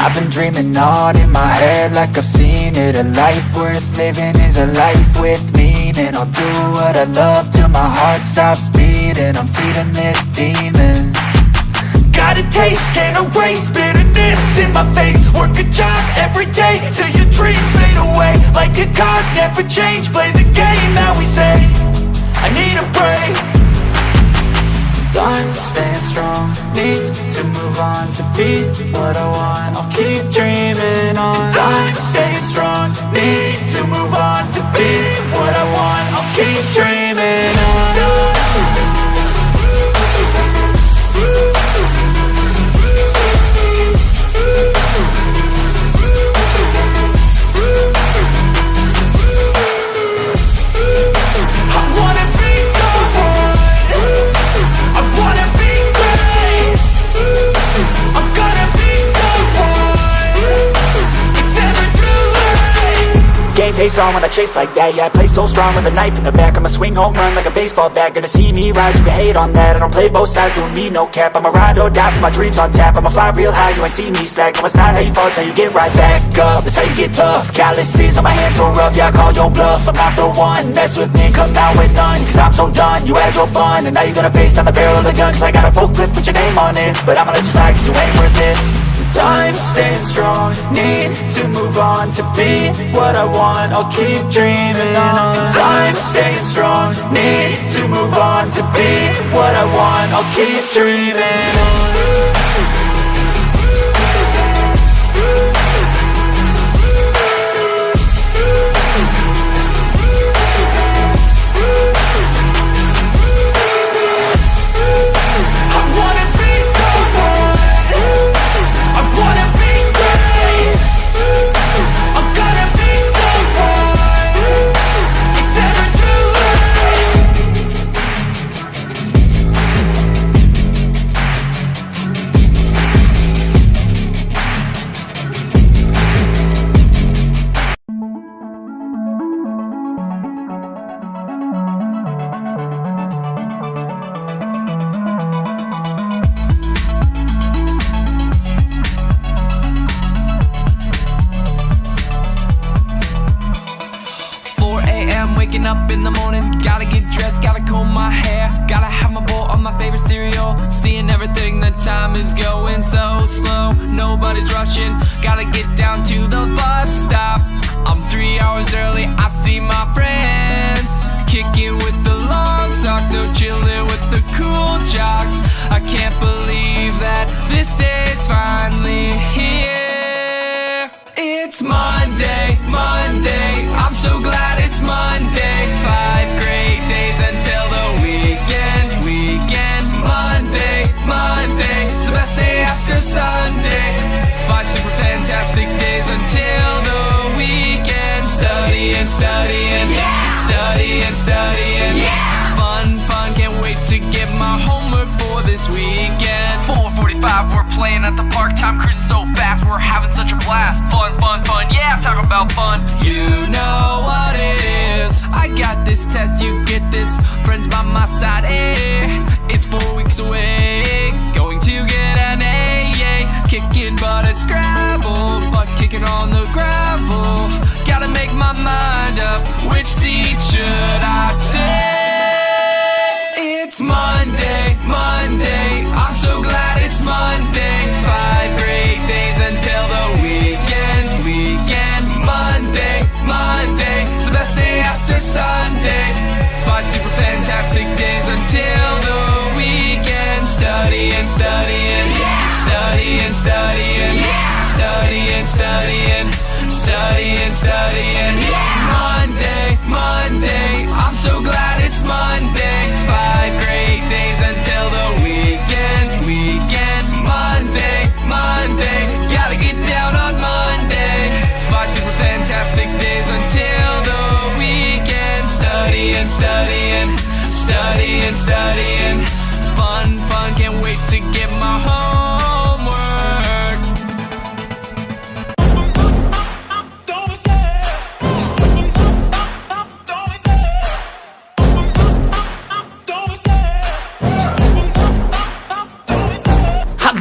I've been dreaming on in my head like I've seen it. A life worth living is a life with meaning. I'll do what I love till my heart stops beating. I'm feeding this demon. Got a taste, can't erase bitterness in my face. Work a job every day till your dreams fade away. Like a card, never change, play the game that we say. I need a break. I'm staying strong, need to move on to be what I want. I'll keep dreaming on. I'm staying strong, need to move on to be what I want. I'll keep dreaming on. Pace on when I chase like that. Yeah, I play so strong with a knife in the back. I'ma swing home run like a baseball bat. Gonna see me rise, you can hate on that. I don't play both sides, doing me no cap. I'ma ride or die for my dreams on tap. I'ma fly real high, you ain't see me slack. No, it's not how you fall, it's how you get right back up. That's how you get tough. Calluses on my hands so rough, yeah, I call your bluff. I'm not the one, mess with me, come out with none. Cause I'm so done, you had your fun. And now you're gonna face down the barrel of the gun. Cause I got a full clip with your name on it. But I'ma let you slide cause you ain't worth it. I'm staying strong, need to move on to be what I want. I'll keep dreaming on. I'm staying strong, need to move on to be what I want. I'll keep dreaming on. Up in the morning, gotta get dressed, gotta comb my hair, gotta have my bowl of my favorite cereal, seeing everything, the time is going so slow, nobody's rushing, gotta get down to the bus stop. I'm 3 hours early, I see my friends, kicking with the long socks, no chilling with the cool jocks. I can't believe that this day's finally here. It's Monday, Monday, I'm so glad it's Monday. 5 great days until the weekend, Monday, Monday, it's the best day after Sunday. 5 super fantastic days until the weekend. Studying, studying, yeah. Studying, studying, yeah. Fun, fun, can't wait to get my homework for this weekend. 4:45, we're playing at the park, time cruising so fast, we're having such a blast. Fun, fun, fun, yeah, talk about fun. You know what it is, I got this test, you get this, friends by my side, it's 4 weeks away, going to get an A, kicking butt at Scrabble, butt kicking on the gravel, gotta make my mind up, which seat should I take? It's Monday, Monday, I'm so glad it's Monday. 5 great days until the weekend, Monday, Monday, it's the best day after Sunday. 5 super fantastic days until the weekend. Studying, studying, yeah. Studying, studying, yeah. Studying, studying, studying, studying, yeah. Monday, Monday, I'm so glad it's Monday. 5 great days until the weekend, Monday, Monday, gotta get down on Monday. 5 super fantastic days until the weekend. Studying, studying, studying, studying, fun, fun, can't wait to get my homework.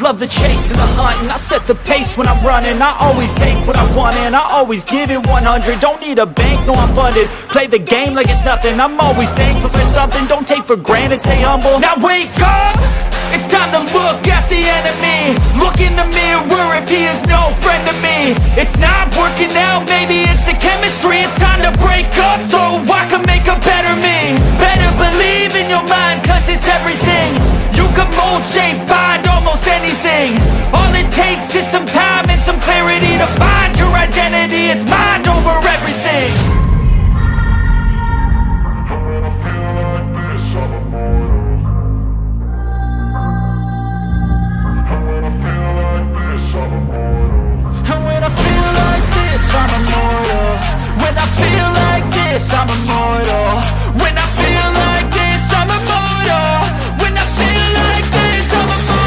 love the chase and the hunt, and I set the pace when I'm running. I always take what I want and I always give it 100. Don't need a bank, no I'm funded. Play the game like it's nothing. I'm always thankful for something. Don't take for granted, stay humble. Now wake up! It's time to look at the enemy. Look in the mirror if he is no friend to me. It's not working out, maybe it's the chemistry. It's time to break up so I can make a better me. Better believe in your mind, cause it's everything. You can mold, shape, find almost anything. All it takes is some time and some clarity to find your identity. It's mind over everything. I'm immortal. When I feel like this, I'm immortal. When I feel like this, I'm immortal. When I feel like this, I'm immortal.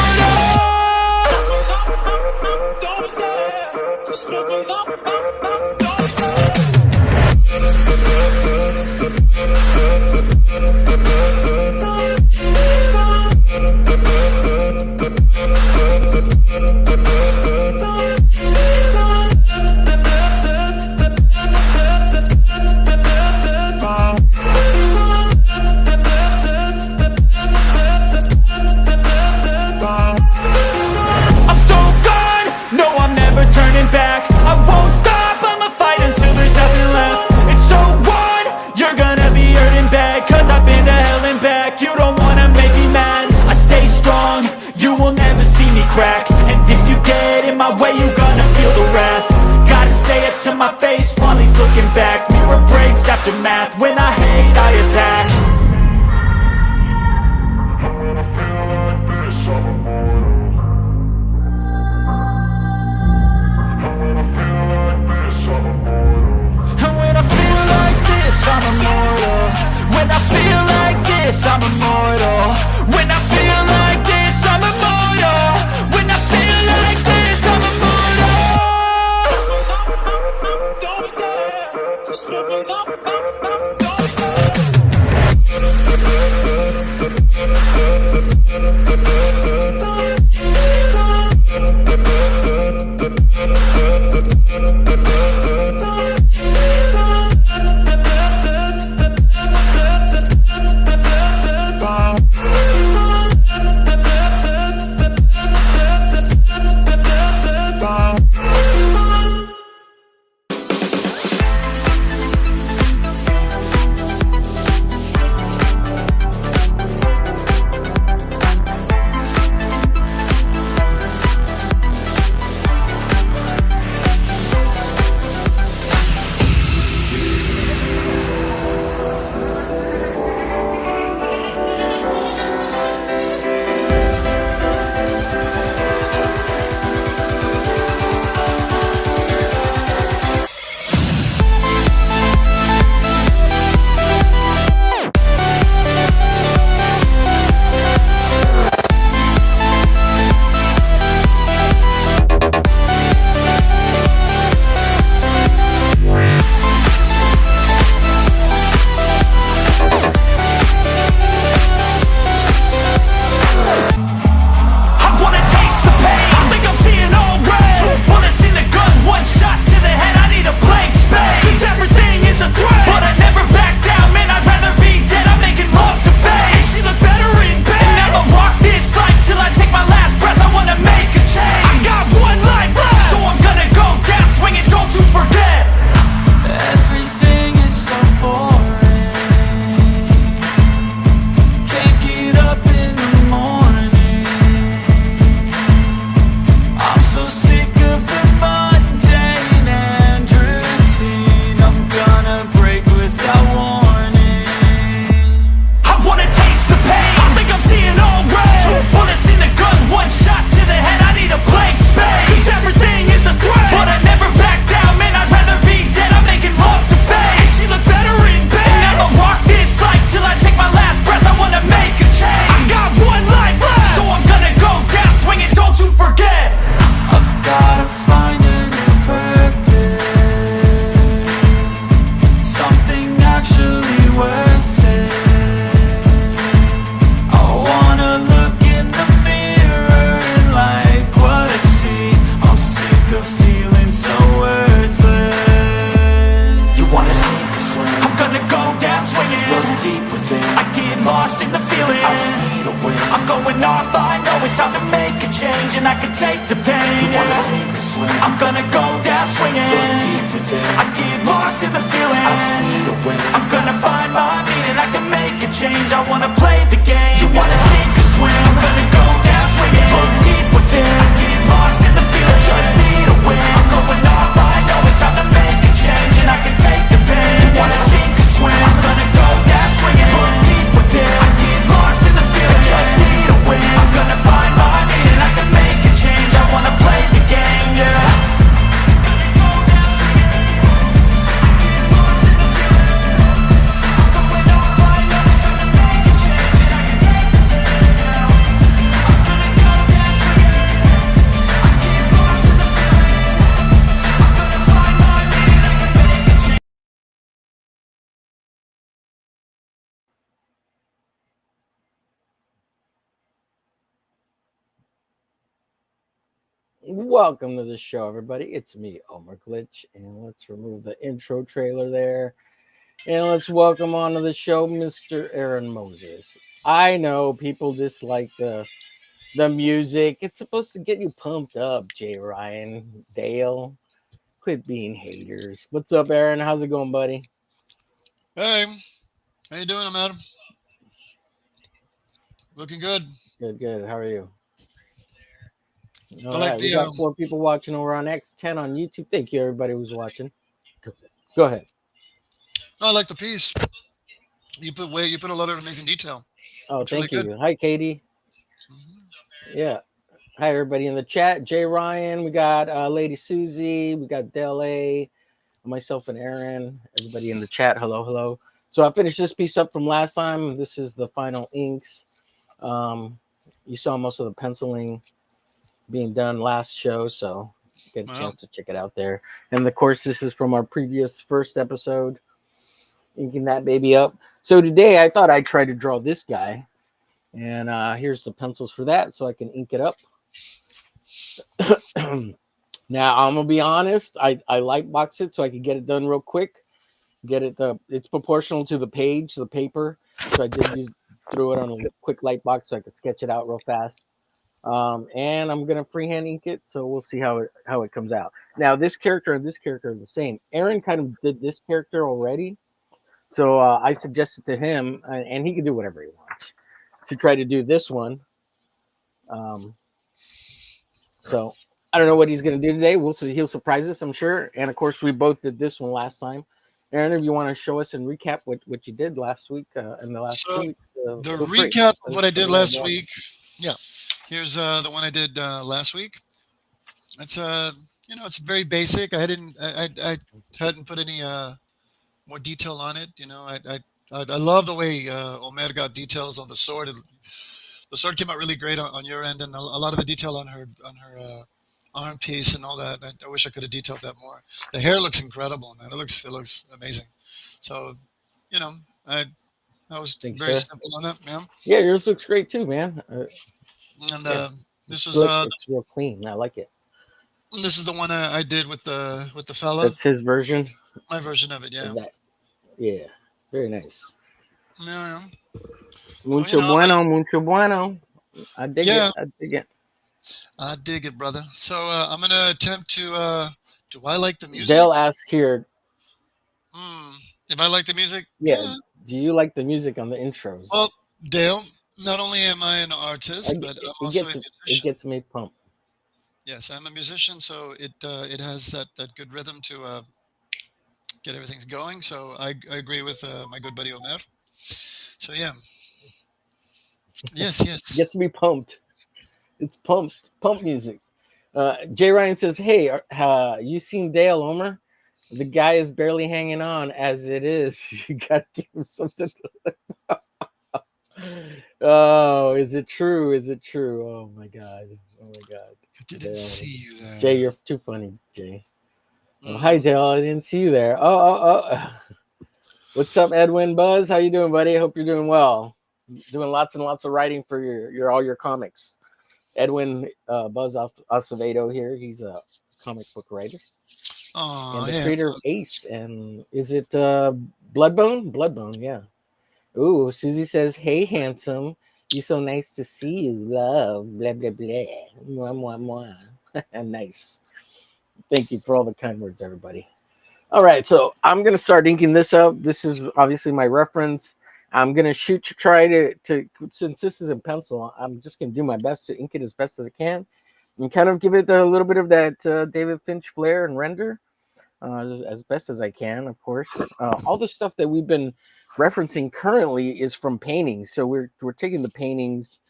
going off, I know it's time to make a change, and I can take the pain. You wanna sink or swim? I'm gonna go down swinging. Look deep within. I get lost in the feeling. I just need a win. I'm gonna find my meaning. I can make a change. I wanna play the game. You wanna sink or swim? I'm gonna go down swinging. Look deep within. I get lost in the feeling. I just need a win. I'm going off. I know it's time to make a change, and I can take the pain. You wanna sink or swim? I'm gonna go down swinging. Look deep within. I get lost in the feeling. I just need a win. I'm gonna find my meaning. I can make a change. I wanna play the game, yeah. Welcome to the show, everybody. It's me, Omer Glitch, and let's remove the intro trailer there. And let's welcome onto the show Mr. Aaron Moses. I know people dislike the music. It's supposed to get you pumped up, Jay Ryan, Dale. Quit being haters. What's up, Aaron? How's it going, buddy? Hey, how you doing, Omer? Looking good. Good. How are you? I All like right, we the got 4 people watching over on X10 on YouTube. Thank you, everybody who's watching. Go ahead. I like the piece. You put a lot of amazing detail. Oh, It's really thank you. good. Hi, Katie. Yeah. Hi, everybody in the chat. Jay Ryan, we got Lady Susie, we got Del A, myself and Aaron, everybody in the chat. Hello. So I finished this piece up from last time. This is the final inks. You saw most of the penciling being done last show, so get a Wow. chance to check it out there. And of course, this is from our previous first episode, inking that baby up. So today I thought I'd try to draw this guy. And here's the pencils for that, so I can ink it up. Now, I'm going to be honest. I light box it so I can get it done real quick. It's proportional to the page, the paper. So I threw it on a quick light box so I could sketch it out real fast. And I'm going to freehand ink it, so we'll see how it comes out. Now, this character and this character are the same. Aaron kind of did this character already. So I suggested to him, and he can do whatever he wants, to try to do this one. So I don't know what he's going to do today. We'll see. He'll surprise us, I'm sure. And of course, we both did this one last time. Aaron, if you want to show us and recap what you did last week and the last 2 weeks. The recap of what I did last week. Yeah, here's the one I did last week. It's it's very basic. I hadn't put any more detail on it. I love the way Omer got details on the sword. The sword came out really great on your end, and a lot of the detail on her arm piece and all that. I wish I could have detailed that more. The hair looks incredible, man. It looks amazing. So, I was very simple on that, man. Yeah, yours looks great too, man. And this was it's real clean. I like it. This is the one I did with the fella. That's his version. My version of it, yeah. Yeah, very nice. Yeah. Mucho bueno. I dig it. I dig it, brother. So I'm gonna attempt to. Do I like the music? Dale asked here. If I like the music? Yeah. Do you like the music on the intros? Well, Dale, not only am I an artist, but I'm also a musician. It gets me pumped. Yes, I'm a musician, so it has that good rhythm to get everything going. So I agree with my good buddy Omer. So yeah. Yes. Gets me pumped. It's pump music. Jay Ryan says, "Hey, you seen Dale, Omer? The guy is barely hanging on as it is. You gotta give him something to." Oh, is it true? Oh my god. I didn't see you there. Jay, you're too funny, Jay. Oh, hi, Dale. I didn't see you there. Oh. What's up, Edwin Buzz? How you doing, buddy? I hope you're doing well. Doing lots and lots of writing for all your comics. Edwin Buzz Acevedo here. He's a comic book writer. Oh, and the creator of Ace. And is it Bloodbone? Bloodbone, yeah. Ooh, Susie says, "Hey, handsome. You so nice to see you. Love. Blah blah blah. Mwah mwah mwah. Nice. Thank you for all the kind words, everybody. All right, so I'm gonna start inking this up. This is obviously my reference. I'm gonna shoot to try to since this is in pencil. I'm just gonna do my best to ink it as best as I can, and kind of give it a little bit of that David Finch flair and render as best as I can. Of course, all the stuff that we've been referencing currently is from paintings. So we're taking the paintings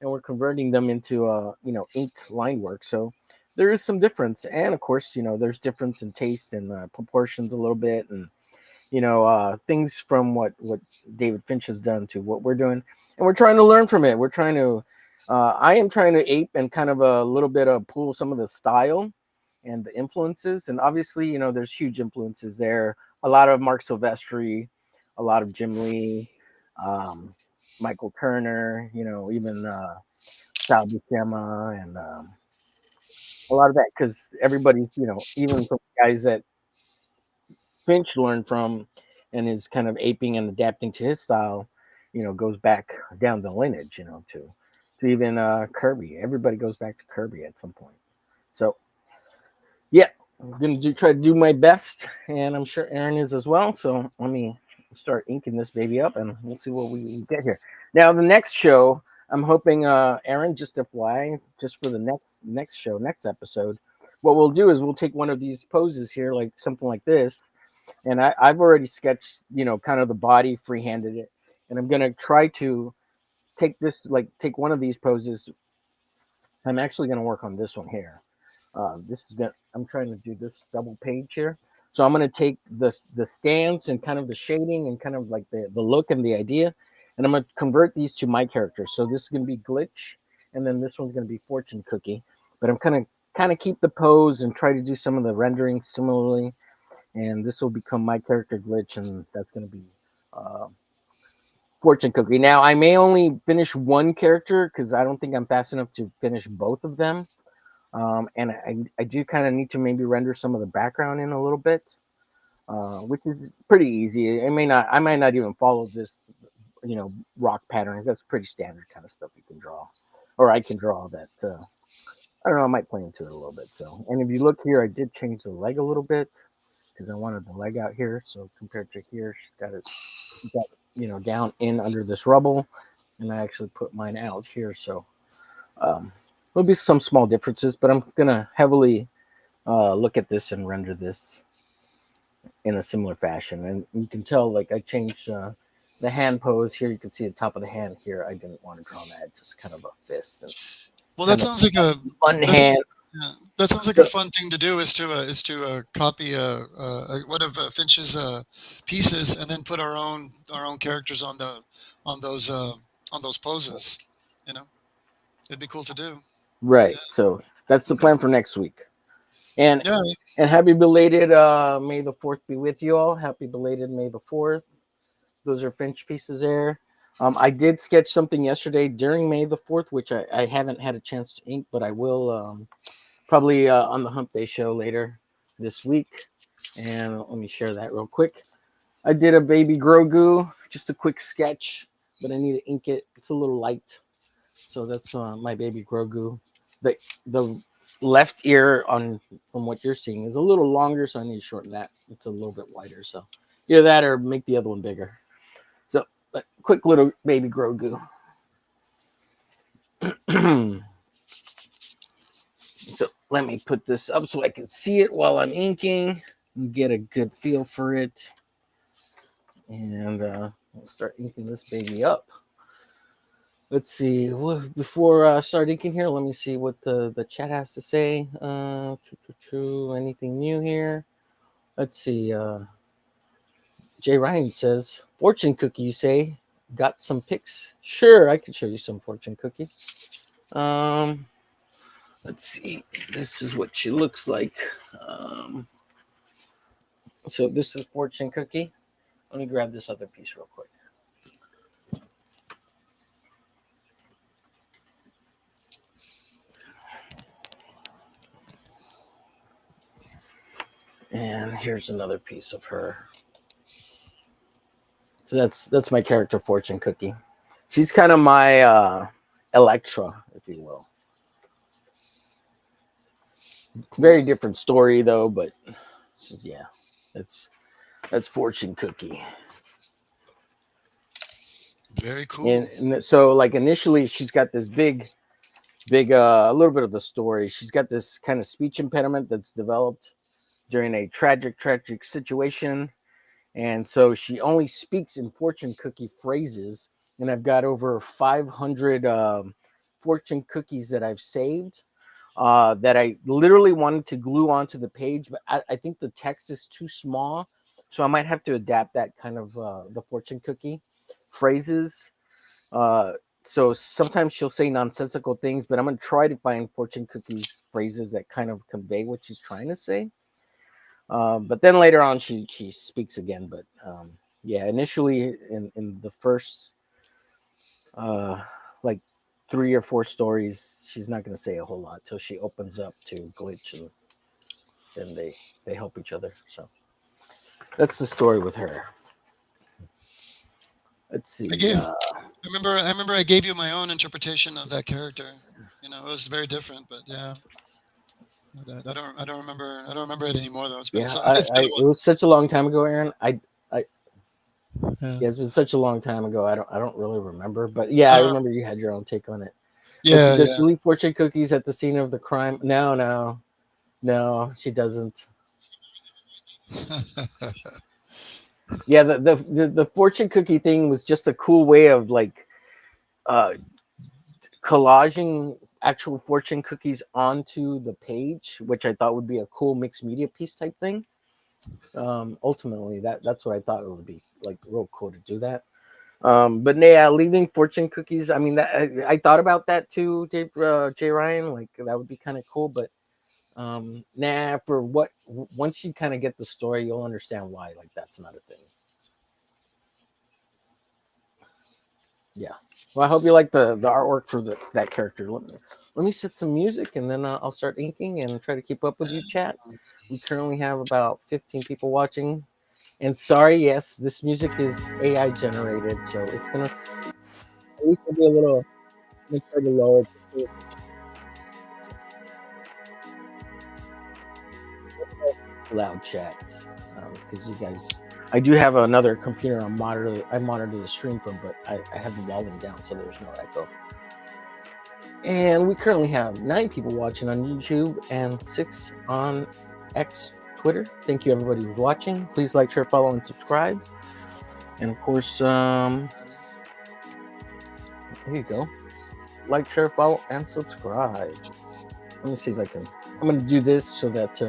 and we're converting them into inked line work. So there is some difference, and of course, there's difference in taste and proportions a little bit, and things from what David Finch has done to what we're doing, and we're trying to learn from it. We're trying to I am trying to ape and kind of a little bit of pull some of the style and the influences, and obviously there's huge influences there. A lot of Mark Silvestri, a lot of Jim Lee, um, Michael Turner, even Sal Buscema, and a lot of that, because everybody's even from guys that Finch learned from and is kind of aping and adapting to his style, goes back down the lineage, to even Kirby. Everybody goes back to Kirby at some point. So yeah, I'm gonna try to do my best, and I'm sure Aaron is as well. So let me start inking this baby up, and we'll see what we get here. Now the next show, I'm hoping Aaron, just FYI, just for the next show, next episode, what we'll do is we'll take one of these poses here, like something like this, and I've already sketched, kind of the body, freehanded it, and I'm gonna try to take one of these poses. I'm actually gonna work on this one here. This is gonna. I'm trying to do this double page here, so I'm gonna take the stance and kind of the shading and kind of like the look and the idea, and I'm gonna convert these to my characters. So this is gonna be Glitch, and then this one's gonna be Fortune Cookie. But I'm kind of keep the pose and try to do some of the rendering similarly, and this will become my character Glitch, and that's gonna be uh, Fortune Cookie. Now I may only finish one character because I don't think I'm fast enough to finish both of them. And I do kind of need to maybe render some of the background in a little bit, which is pretty easy. I might not even follow this, rock pattern. That's pretty standard kind of stuff you can draw, or I can draw that. I don't know. I might play into it a little bit. So, and if you look here, I did change the leg a little bit because I wanted the leg out here. So compared to here, she's got it, down in under this rubble, and I actually put mine out here. So, there'll be some small differences, but I'm gonna heavily look at this and render this in a similar fashion. And you can tell, like, I changed the hand pose here. You can see the top of the hand here. I didn't want to draw that, just kind of a fist and Well, that sounds like a one that hand. sounds, yeah, that sounds like a fun thing to do. Is to copy one of Finch's pieces and then put our own characters on those poses. You know, it'd be cool to do. Right. Yeah. So that's the Okay. plan for next week. And Yeah. happy belated May the 4th be with you all. Happy belated May the 4th. Those are Finch pieces there. I did sketch something yesterday during May the 4th, which I haven't had a chance to ink, but I will probably on the Hump Day show later this week. And let me share that real quick. I did a baby Grogu, just a quick sketch, but I need to ink it. It's a little light. So that's my baby Grogu. The left ear on from what you're seeing is a little longer, so I need to shorten that. It's a little bit wider. So either that or make the other one bigger. So quick little baby Grogu. So let me put this up so I can see it while I'm inking and get a good feel for it. And we'll start inking this baby up. Let's see. Before I start inking here, let me see what the chat has to say. Anything new here? Let's see. Jay Ryan says, "Fortune cookie." You say, got some pics? Sure, I can show you some fortune cookie. Um, let's see. This is what she looks like. So this is fortune cookie. Let me grab this other piece real quick. And here's another piece of her. So that's my character, Fortune Cookie. She's kind of my Electra, if you will. Cool. Very different story though, but yeah, that's Fortune Cookie. Very cool. And so like initially she's got this big a little bit of the story. She's got this kind of speech impediment that's developed during a tragic situation, and so she only speaks in Fortune Cookie phrases. And I've got over 500 Fortune Cookies that I've saved that I literally wanted to glue onto the page, but I think the text is too small, so I might have to adapt that kind of the Fortune Cookie phrases. So sometimes she'll say nonsensical things, but I'm going to try to find Fortune Cookie's phrases that kind of convey what she's trying to say. But then later on, she speaks again. But yeah, initially in the first like 3 or 4 stories, she's not going to say a whole lot till she opens up to Glitch, and then they help each other. So that's the story with her. Let's see. I remember I gave you my own interpretation of that character. You know, it was very different, but yeah. I don't remember it anymore though. It's been it was such a long time ago, Aaron. Yeah. Yeah, it's been such a long time ago. I don't really remember, but yeah, I remember you had your own take on it. Yeah, Does she leave Fortune Cookies at the scene of the crime? No, she doesn't. Yeah, the Fortune Cookie thing was just a cool way of like collaging actual Fortune Cookies onto the page, which I thought would be a cool mixed media piece type thing. Ultimately, that's what I thought it would be, like real cool to do that. But yeah, leaving Fortune Cookies. I mean, that I thought about that too, Jay Ryan. Like that would be kind of cool, but for what? Once you kind of get the story, you'll understand why. Like that's not a thing. Yeah. Well, I hope you like the artwork for that character. Let me set some music, and then I'll start inking and try to keep up with you, chat. We currently have about 15 people watching. And sorry, yes, this music is AI generated, so it's gonna at least be a little lower. Loud chat, because you guys, I do have another computer on monitor. I monitor the stream from, but I have the volume down, so there's no echo. And we currently have 9 people watching on YouTube and 6 on X Twitter. Thank you, everybody who's watching. Please like, share, follow, and subscribe. And of course, there you go. Like, share, follow, and subscribe. Let me see if I can. I'm going to do this so that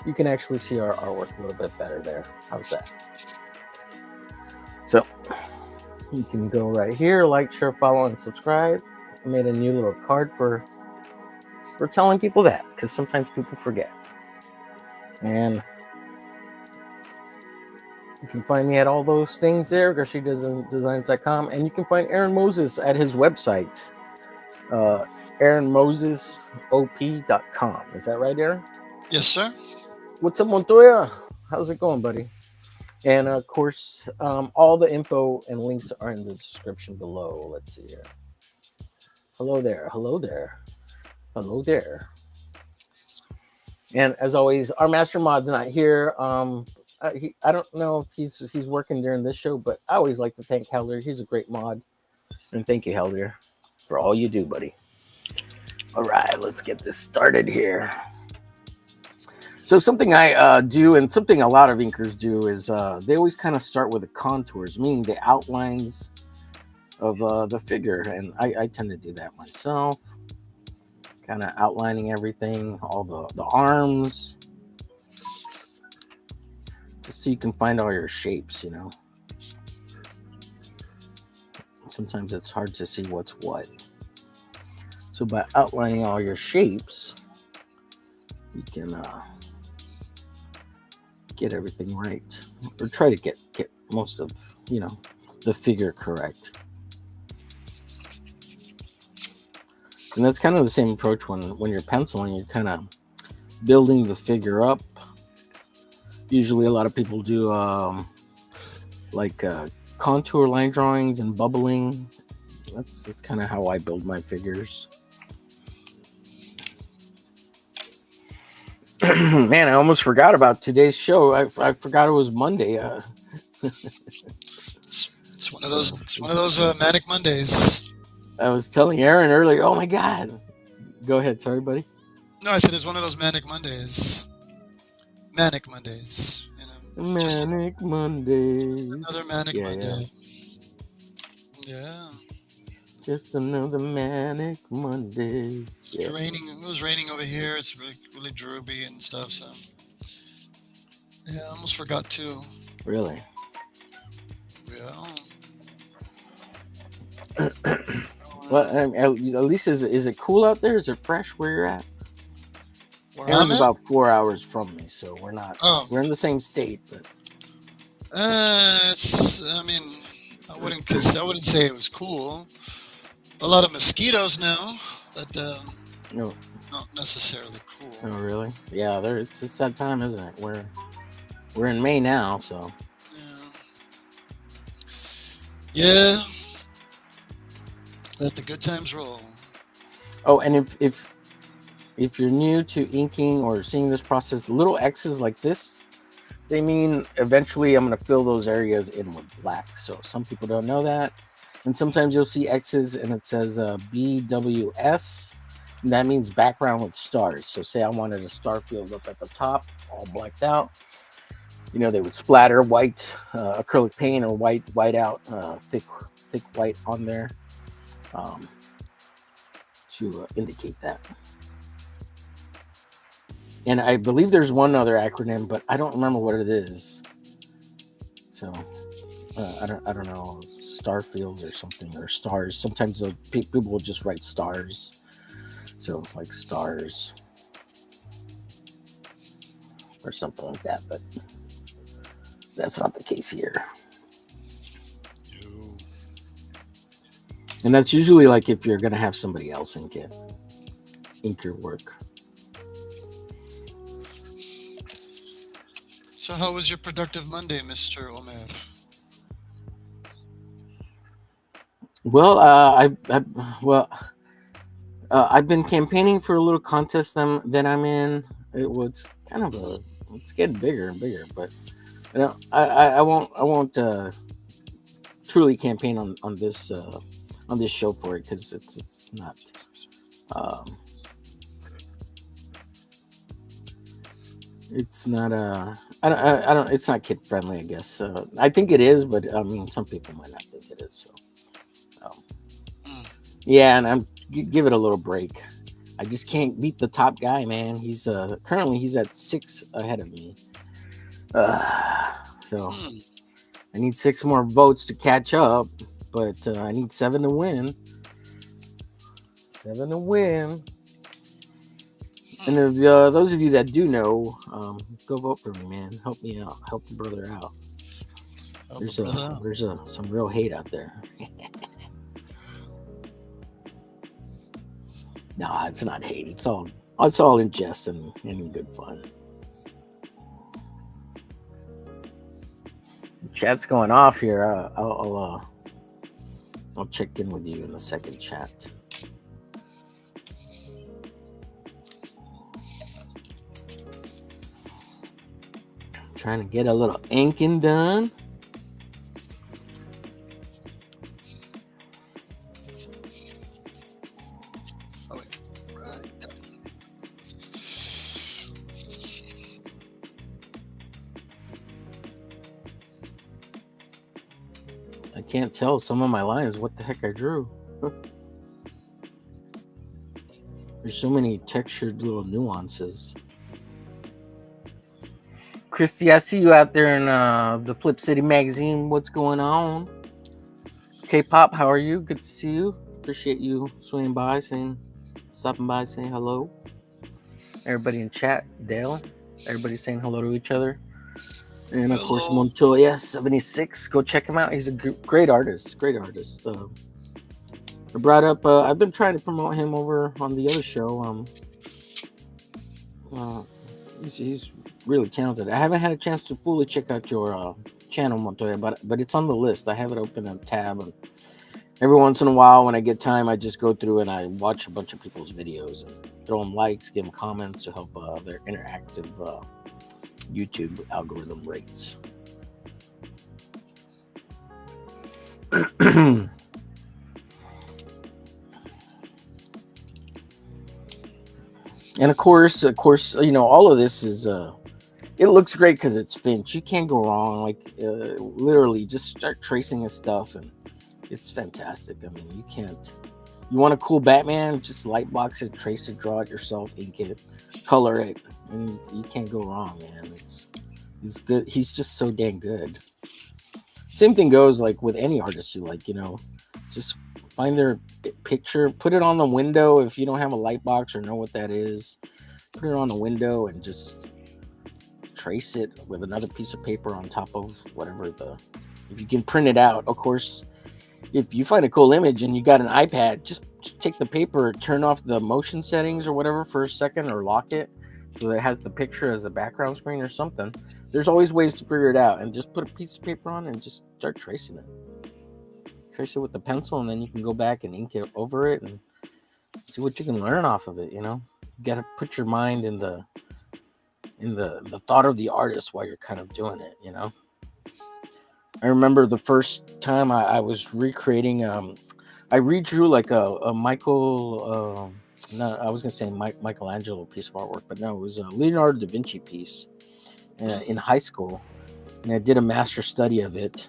you can actually see our artwork a little bit better there. How's that? So you can go right here, like, share, follow, and subscribe. I made a new little card for telling people that, because sometimes people forget. And you can find me at all those things there, GarciaDesigns.com, and you can find Aaron Moses at his website, AaronMosesOP.com. Is that right, Aaron? Yes, sir. What's up, Montoya? How's it going, buddy? And of course, all the info and links are in the description below. Let's see here. Hello there. Hello there. Hello there. And as always, our master mod's not here. I don't know if he's working during this show, but I always like to thank Helder. He's a great mod. And thank you, Helder, for all you do, buddy. All right, let's get this started here. So something I do, and something a lot of inkers do, is they always kind of start with the contours, meaning the outlines of the figure. And I tend to do that myself. Kind of outlining everything, all the arms, just so you can find all your shapes, you know. Sometimes it's hard to see what's what. So by outlining all your shapes, you can get everything right, or try to get most of, you know, the figure correct. And that's kind of the same approach when you're penciling. You're kind of building the figure up. Usually a lot of people do contour line drawings and bubbling That's kind of how I build my figures. Man, I almost forgot about today's show. I forgot it was Monday. It's one of those. It's one of those manic Mondays. I was telling Aaron earlier. Oh my God! Go ahead. Sorry, buddy. No, I said it's one of those manic Mondays. Manic Mondays. Just Manic Mondays. another manic Monday. Yeah. Just another manic Monday. It's raining. It was raining over here. It's really, really droopy and stuff. So yeah, I almost forgot to. Really? Yeah. Well, at least is it cool out there? Is it fresh where you're at? I'm about 4 hours from me, so we're not. Oh. We're in the same state, but. It's. I mean, I wouldn't say it was cool. A lot of mosquitoes now, but No. not necessarily cool. Oh, really? Yeah, it's that time, isn't it? We're in May now, so. Yeah. Let the good times roll. Oh, and if you're new to inking or seeing this process, little X's like this, they mean eventually I'm going to fill those areas in with black. So some people don't know that. And sometimes you'll see X's and it says BWS. And that means background with stars. So say I wanted a star field up at the top, all blacked out. You know, they would splatter white acrylic paint or white out, thick white on there to indicate that. And I believe there's one other acronym, but I don't remember what it is. So I don't know, star fields or something, or stars. Sometimes people will just write stars. So like stars or something like that, but that's not the case here. No. And that's usually like if you're going to have somebody else ink your work. So how was your productive Monday, Mr. Omer? Well, I've been campaigning for a little contest that I'm in. It was kind of it's getting bigger and bigger, but you know, I won't truly campaign on this show for it because it's not. It's not I don't it's not kid friendly, I guess. I think it is, but I mean some people might not think it is. So yeah, and give it a little break. I just can't beat the top guy, man. He's currently he's at 6 ahead of me. So I need 6 more votes to catch up, but I need 7 to win. 7 to win. And if those of you that do know, go vote for me, man. Help me out. Help the brother out. There's some real hate out there. No, it's not hate. It's all in jest and in good fun. The chat's going off here. I'll check in with you in the second chat. Trying to get a little inking done. I can't tell some of my lines what the heck I drew. There's so many textured little nuances. Christy, I see you out there in the Flip City magazine. What's going on? K-pop, how are you? Good to see you. Appreciate you stopping by, saying hello. Everybody in chat, Dale. Everybody saying hello to each other. And of course, Montoya 76. Go check him out. He's a great artist. I brought up. I've been trying to promote him over on the other show. He's really talented. I haven't had a chance to fully check out your channel, Montoya, but it's on the list. I have it open on tab, Every once in a while, when I get time, I just go through and I watch a bunch of people's videos and throw them likes, give them comments to help their interactive YouTube algorithm rates. And of course, all of this is it looks great because it's Finch. You can't go wrong. Like literally, just start tracing his stuff, and it's fantastic. I mean, you can't. You want a cool Batman? Just lightbox it, trace it, draw it yourself, ink it, color it, and you can't go wrong, man. He's good. He's just so dang good. Same thing goes like with any artist you like. Just find their picture, put it on the window. If you don't have a light box or know what that is, put it on the window and just trace it with another piece of paper on top of whatever if you can print it out. Of course, if you find a cool image and you got an iPad, just take the paper, turn off the motion settings or whatever for a second, or lock it so it has the picture as a background screen or something. There's always ways to figure it out, and just put a piece of paper on and just start tracing it. Trace it with the pencil, and then you can go back and ink it over it and see what you can learn off of it. You got to put your mind in the thought of the artist while you're kind of doing it. I remember the first time I was recreating. I redrew like a Michael. No, I was gonna say Michelangelo piece of artwork, but no, it was a Leonardo da Vinci piece in high school, and I did a master study of it.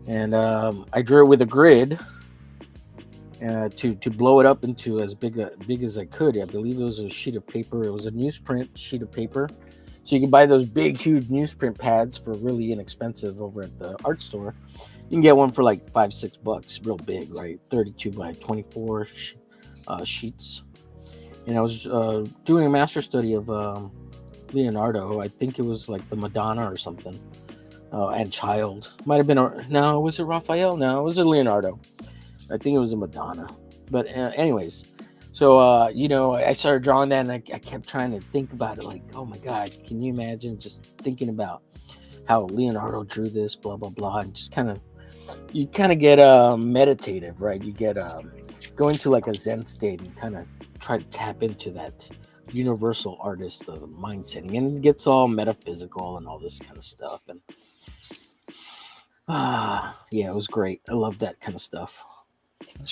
And I drew it with a grid to blow it up into as big as I could. I believe it was a sheet of paper. It was a newsprint sheet of paper. So you can buy those big, huge newsprint pads for really inexpensive over at the art store. You can get one for like $5-6, real big, right? 32 by 24 sheets. And I was doing a master study of Leonardo. I think it was like the Madonna or something. And Child. Might have been no, was it Raphael? No, it was a Leonardo. I think it was a Madonna. But anyways, so I started drawing that, and I kept trying to think about it, like, oh my God, can you imagine just thinking about how Leonardo drew this, blah blah blah, and just you get meditative, right? You get go into like a Zen state and kind of try to tap into that universal artist mindset, and it gets all metaphysical and all this kind of stuff. And yeah, it was great. I love that kind of stuff.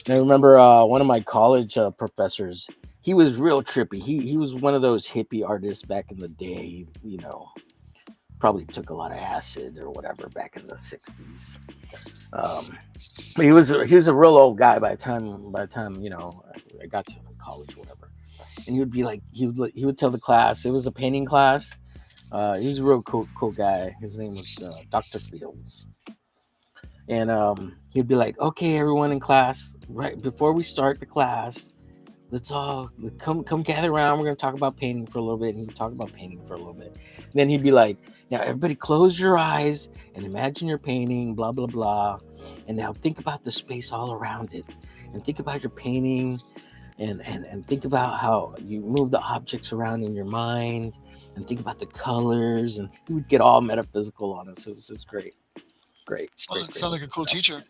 And I remember one of my college professors. He was real trippy. He was one of those hippie artists back in the day. Probably took a lot of acid or whatever back in the '60s. But he was a real old guy by the time I got to college, or whatever. And he would be like, he would tell the class. It was a painting class. He was a real cool guy. His name was Dr. Fields. And he'd be like, okay, everyone in class, right before we start the class, let's all come gather around. We're going to talk about painting for a little bit. And he would talk about painting for a little bit. And then he'd be like, now everybody close your eyes and imagine you're painting, blah, blah, blah. And now think about the space all around it. And think about your painting and think about how you move the objects around in your mind. And think about the colors. And he would get all metaphysical on us. It was great. Great. Sound like a cool teacher.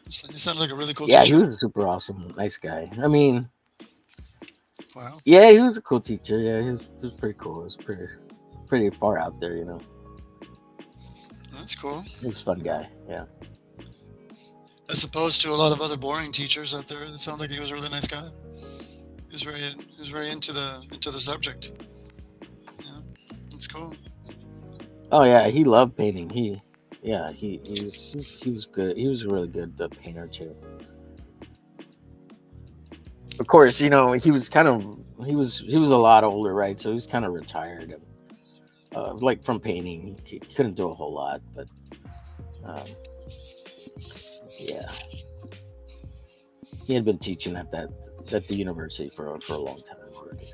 You sound like a really cool teacher. Yeah, he was a super awesome, nice guy. I mean, wow. Yeah, he was a cool teacher. Yeah, he was pretty cool. He was pretty far out there, That's cool. He was a fun guy. Yeah. As opposed to a lot of other boring teachers out there, it sounds like he was a really nice guy. He was very into the subject. Yeah, that's cool. Oh yeah, he loved painting. He was good. He was a really good painter too. Of course, he was he was a lot older, right? So he was kind of retired, and like from painting, he couldn't do a whole lot. But yeah, he had been teaching at the university for a long time already.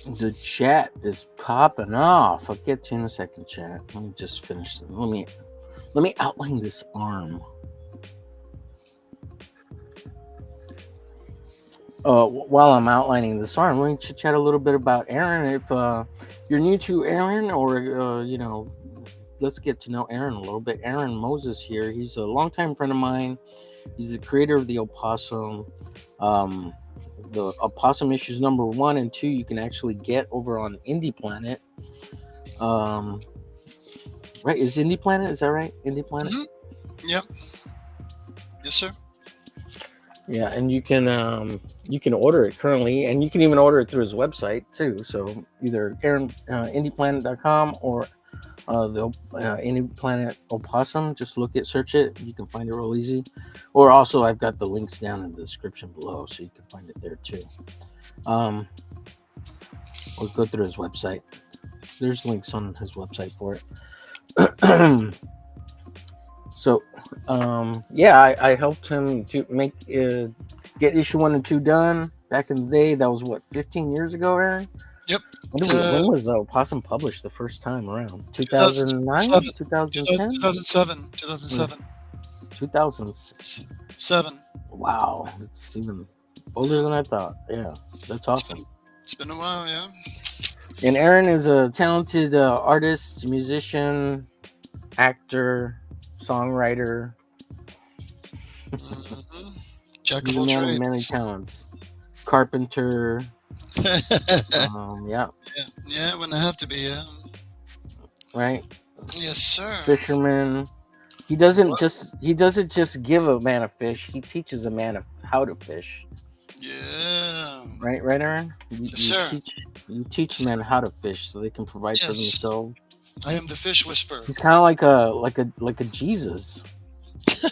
The chat is popping off. I'll get to you in a second, chat. Let me just finish. Let me outline this arm. While I'm outlining this arm, let me chat a little bit about Aaron. If you're new to Aaron, or let's get to know Aaron a little bit. Aaron Moses here. He's a longtime friend of mine. He's the creator of the Opossum. The Opossum issues number 1 and 2 you can actually get over on Indie Planet. Right? Is Indie Planet? Is that right? Indie Planet? Mm-hmm. Yep. Yes, sir. Yeah, and you can order it currently, and you can even order it through his website too. So either indieplanet.com or the Indie Planet Opossum. Just search it. You can find it real easy. Or also, I've got the links down in the description below, so you can find it there too. Or go through his website. There's links on his website for it. So, I helped him to get issue 1 and 2 done back in the day. That was 15 years ago, Aaron? Yep. When was Opossum published the first time around? 2009? 2010? 2007. 2007. Wow, it's even older than I thought. Yeah, that's awesome. It's been a while, yeah. And Aaron is a talented artist, musician, actor, songwriter. Mm-hmm. Jack of all trades. Many talents. Carpenter. Yeah. Yeah, it wouldn't have to be, yeah. Right? Yes, sir. Fisherman. He doesn't just give a man a fish, he teaches a man how to fish. Yeah. Right, Aaron? Yes, sir. You teach men how to fish so they can provide for themselves. I am the fish whisperer. He's kind of like a Jesus.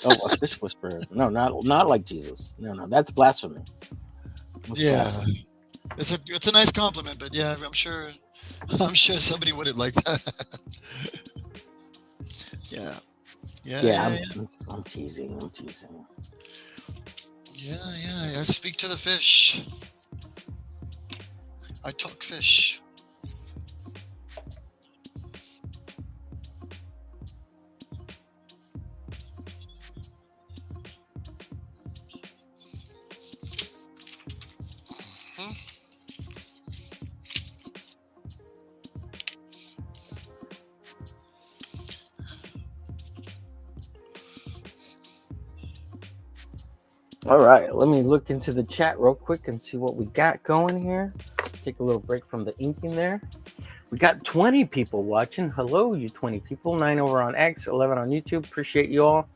Oh, a fish whisperer. No, not like Jesus. No, that's blasphemy. Blasphemy. It's a nice compliment, but yeah, I'm sure somebody wouldn't like that. Yeah. I'm teasing. Yeah. I speak to the fish. I talk fish. All right, let me look into the chat real quick and see what we got going here. Take a little break from the inking there. We got 20 people watching. Hello, you 20 people. 9 over on X, 11 on YouTube. Appreciate you all.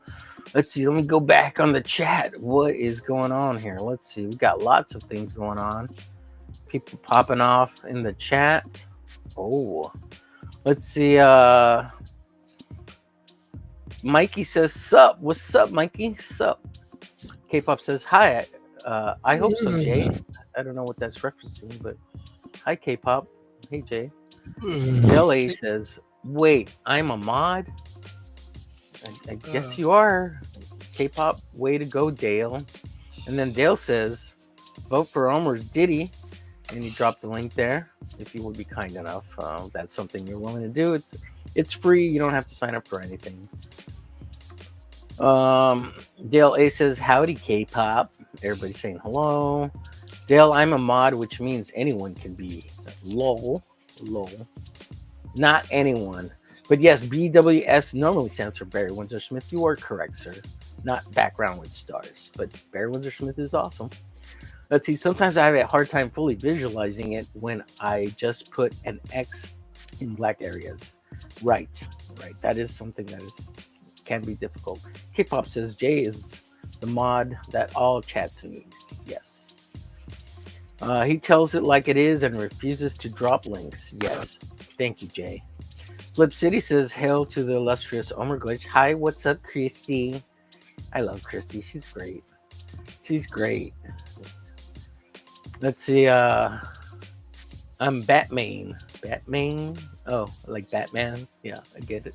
Let's see. Let me go back on the chat. What is going on here? Let's see. We got lots of things going on. People popping off in the chat. Oh, let's see. Mikey says, "Sup? What's up, Mikey? Sup?" K-pop says, "Hi. I hope so, Jay." I don't know what that's referencing, but hi, K-pop. Hey, Jay. LA says, "Wait, I'm a mod? I guess you are." K-pop, way to go, Dale. And then Dale says, "Vote for Omer's Diddy." And he dropped the link there. If you would be kind enough, that's something you're willing to do. It's free. You don't have to sign up for anything. Dale A says, "Howdy, K-pop." Everybody's saying hello. Dale, I'm a mod, which means anyone can be. Lol. Not anyone. But yes, BWS normally stands for Barry Windsor Smith. You are correct, sir. Not background with stars. But Barry Windsor Smith is awesome. Let's see. Sometimes I have a hard time fully visualizing it when I just put an X in black areas. Right. That is something that can be difficult. K-pop says Jay is the mod that all chats need. Yes. He tells it like it is and refuses to drop links. Yes. Thank you, Jay. Flip City says, "Hail to the illustrious Omer Glitch." Hi, what's up, Christy? I love Christy. She's great. Let's see. I'm Batman. Oh, like Batman. Yeah, I get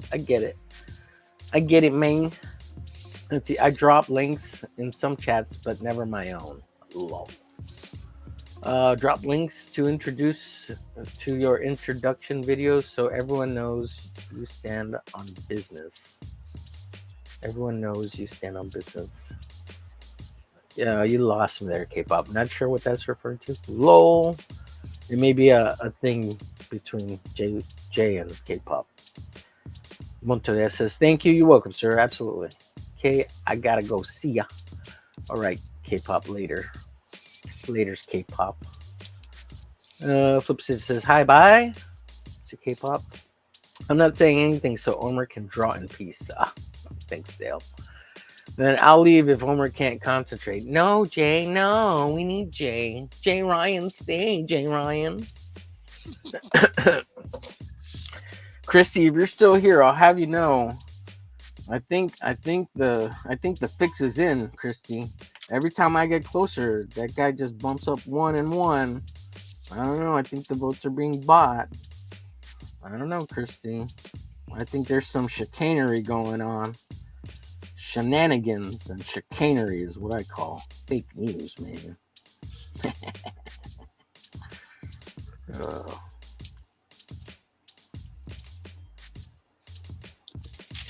it, man. Let's see. I drop links in some chats, but never my own. Lol. Drop links to introduce to your introduction videos so everyone knows you stand on business. Everyone knows you stand on business. Yeah, you lost me there, K-pop. Not sure what that's referring to. Lol. It may be a thing between J and K-pop. Montoya says, "Thank you. You're welcome, sir. Absolutely." Okay, I gotta go. See ya. All right, K-pop later. Later's K-pop. Flipsit says, "Hi, bye." To K-pop. I'm not saying anything so Omer can draw in peace. Thanks, Dale. Then I'll leave if Homer can't concentrate. No, Jay, no. We need Jay. Jay Ryan, stay, Jay Ryan. Christy, if you're still here, I'll have you know. I think the fix is in, Christy. Every time I get closer, that guy just bumps up 1 and 1. I don't know. I think the votes are being bought. I don't know, Christy. I think there's some chicanery going on. Shenanigans and chicanery is what I call fake news, man.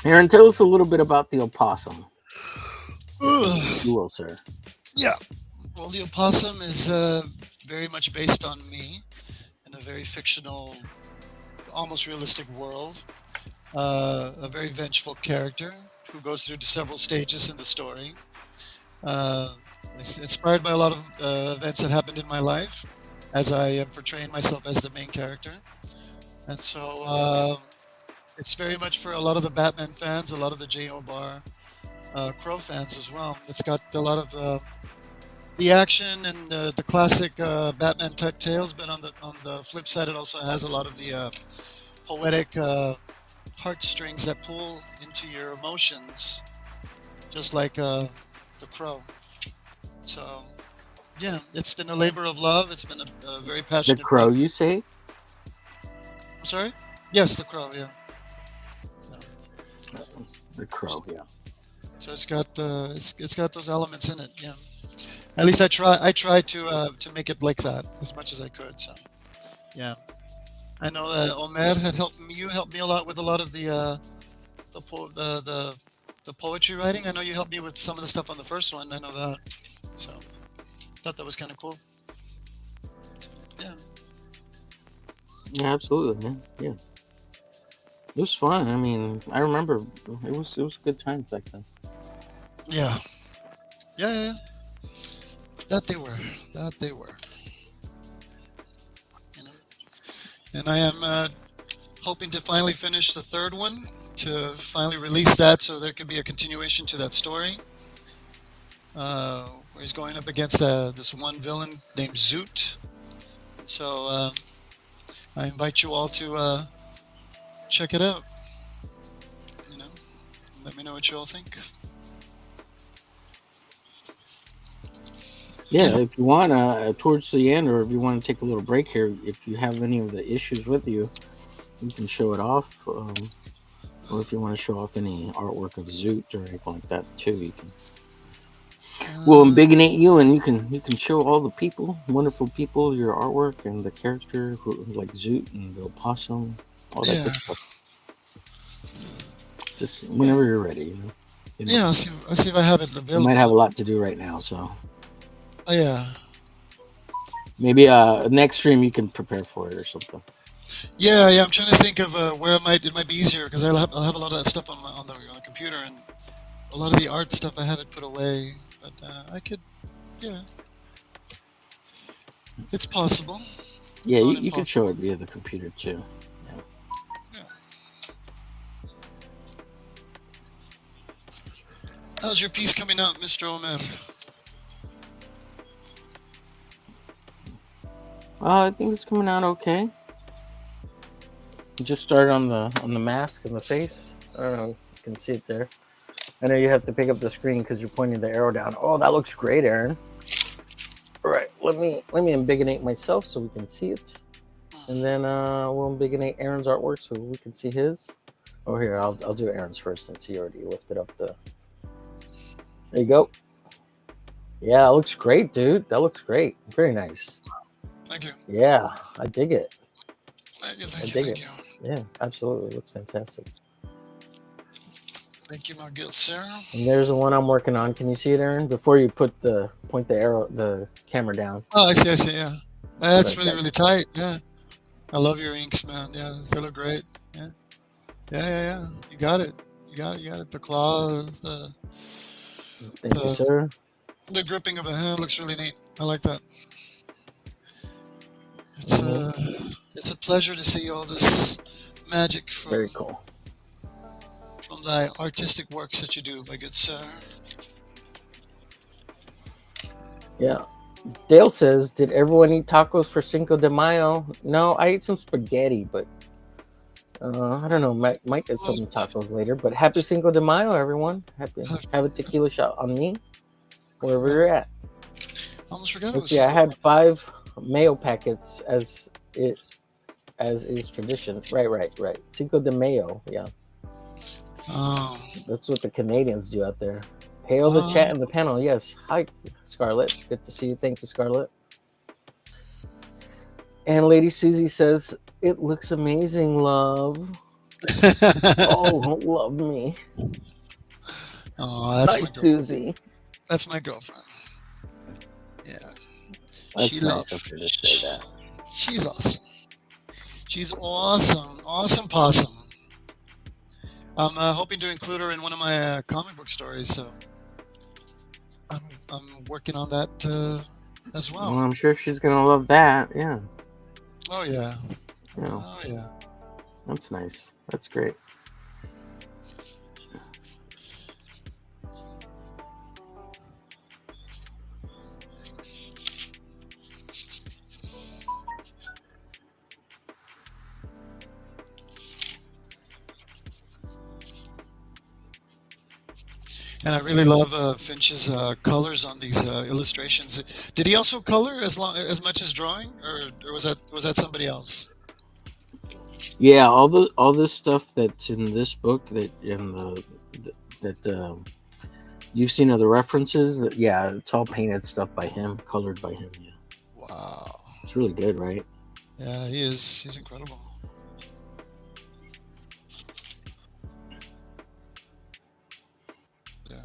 Aaron, tell us a little bit about the opossum. You will, sir. Yeah. Well, the opossum is very much based on me in a very fictional, almost realistic world. A very vengeful character who goes through several stages in the story. It's inspired by a lot of events that happened in my life as I am portraying myself as the main character. And so it's very much for a lot of the Batman fans, a lot of the J.O. Bar Crow fans as well. It's got a lot of the action and the classic Batman type tales, but on the flip side, it also has a lot of the poetic heartstrings that pull into your emotions, just like the Crow. So, yeah, it's been a labor of love. It's been a very The passionate. Crow, you say? I'm sorry? Yes, the Crow. Yeah. The Crow, yeah. So it's got those elements in it. Yeah. At least I try to make it like that as much as I could. So, yeah. I know Omer had helped me. You helped me a lot with a lot of the poetry writing. I know you helped me with some of the stuff on the first one. I know that. So, thought that was kind of cool. Yeah. Yeah, absolutely, man. Yeah. It was fun. I mean, I remember it was good times back then. Yeah. Yeah. That they were. You know. And I am hoping to finally finish the third one, to finally release that so there could be a continuation to that story. Where he's going up against this one villain named Zoot. So I invite you all to check it out. You know, let me know what you all think. Yeah, if you want, towards the end, or if you want to take a little break here, if you have any of the issues with you, you can show it off. Or if you want to show off any artwork of Zoot or anything like that too, you can. We'll embiggenate you, and you can show all the people, wonderful people, your artwork and the character, like Zoot and the opossum, all that good stuff. Just whenever you're ready, you know. Yeah, I'll see if I have it available. You might have a lot to do right now, so. Oh, yeah. Maybe next stream you can prepare for it or something. Yeah. I'm trying to think of where it might be easier, because I'll have a lot of that stuff on the computer, and a lot of the art stuff I have it put away. But I could, yeah. It's possible. Yeah, you can show it via the computer too. Yeah. How's your piece coming out, Mr. Omer? I think it's coming out okay. Just start on the mask and the face. I don't know. You can see it there. I know you have to pick up the screen because you're pointing the arrow down. Oh, that looks great, Aaron. All right, let me embiggenate myself so we can see it, and then we'll embiggenate Aaron's artwork so we can see his. Oh, here, I'll do Aaron's first since he already lifted up the. There you go. Yeah, it looks great, dude. That looks great. Very nice. Thank you. Yeah, I dig it. Thank you. I Thank you. dig Thank it. you. Yeah, absolutely. It looks fantastic. Thank you, my good sir. And there's the one I'm working on. Can you see it, Aaron? Before you point the arrow, the camera down. Oh, I see. I see. Yeah, that's Right. really really tight. Yeah, I love your inks, man. Yeah, they look great. Yeah, yeah, yeah, yeah. You got it. You got it. You got it. The claw, Thank you, the sir. the gripping of the hand looks really neat. I like that. Hmm. It's a pleasure to see all this magic Very cool. from thy artistic works that you do, my good sir. Yeah. Dale says, "Did everyone eat tacos for Cinco de Mayo?" No, I ate some spaghetti, but I don't know. Might get Oh, some tacos later. But happy Cinco de Mayo, everyone. Happy. Have a tequila shot on me, wherever you're at. I almost forgot it Let's was see. I Cinco de had 5 mayo packets as is tradition. Right. Cinco de Mayo. Yeah, Oh, that's what the Canadians do out there. Hail the oh, chat and the panel. Yes. Hi, Scarlett. Good to see you. Thank you, Scarlett. And Lady Susie says, "It looks amazing, love." Oh, love me. oh, that's Hi, my girl. Susie. That's my girlfriend. Yeah, she That's loves. nice of her to say that. She's awesome. She's awesome. Awesome possum. I'm hoping to include her in one of my comic book stories, so I'm, I'm working on that as Well, well. I'm sure she's gonna love that. Yeah. Oh yeah. Yeah. Oh yeah. That's nice. That's great. And I really love Finch's colors on these illustrations. Did he also color as much as drawing, or was that somebody else? Yeah, all this stuff that's in this book that in that you've seen other references. That yeah, it's all painted stuff by him, colored by him. Yeah, Wow. it's really good, right? Yeah, he is. He's incredible. Yeah.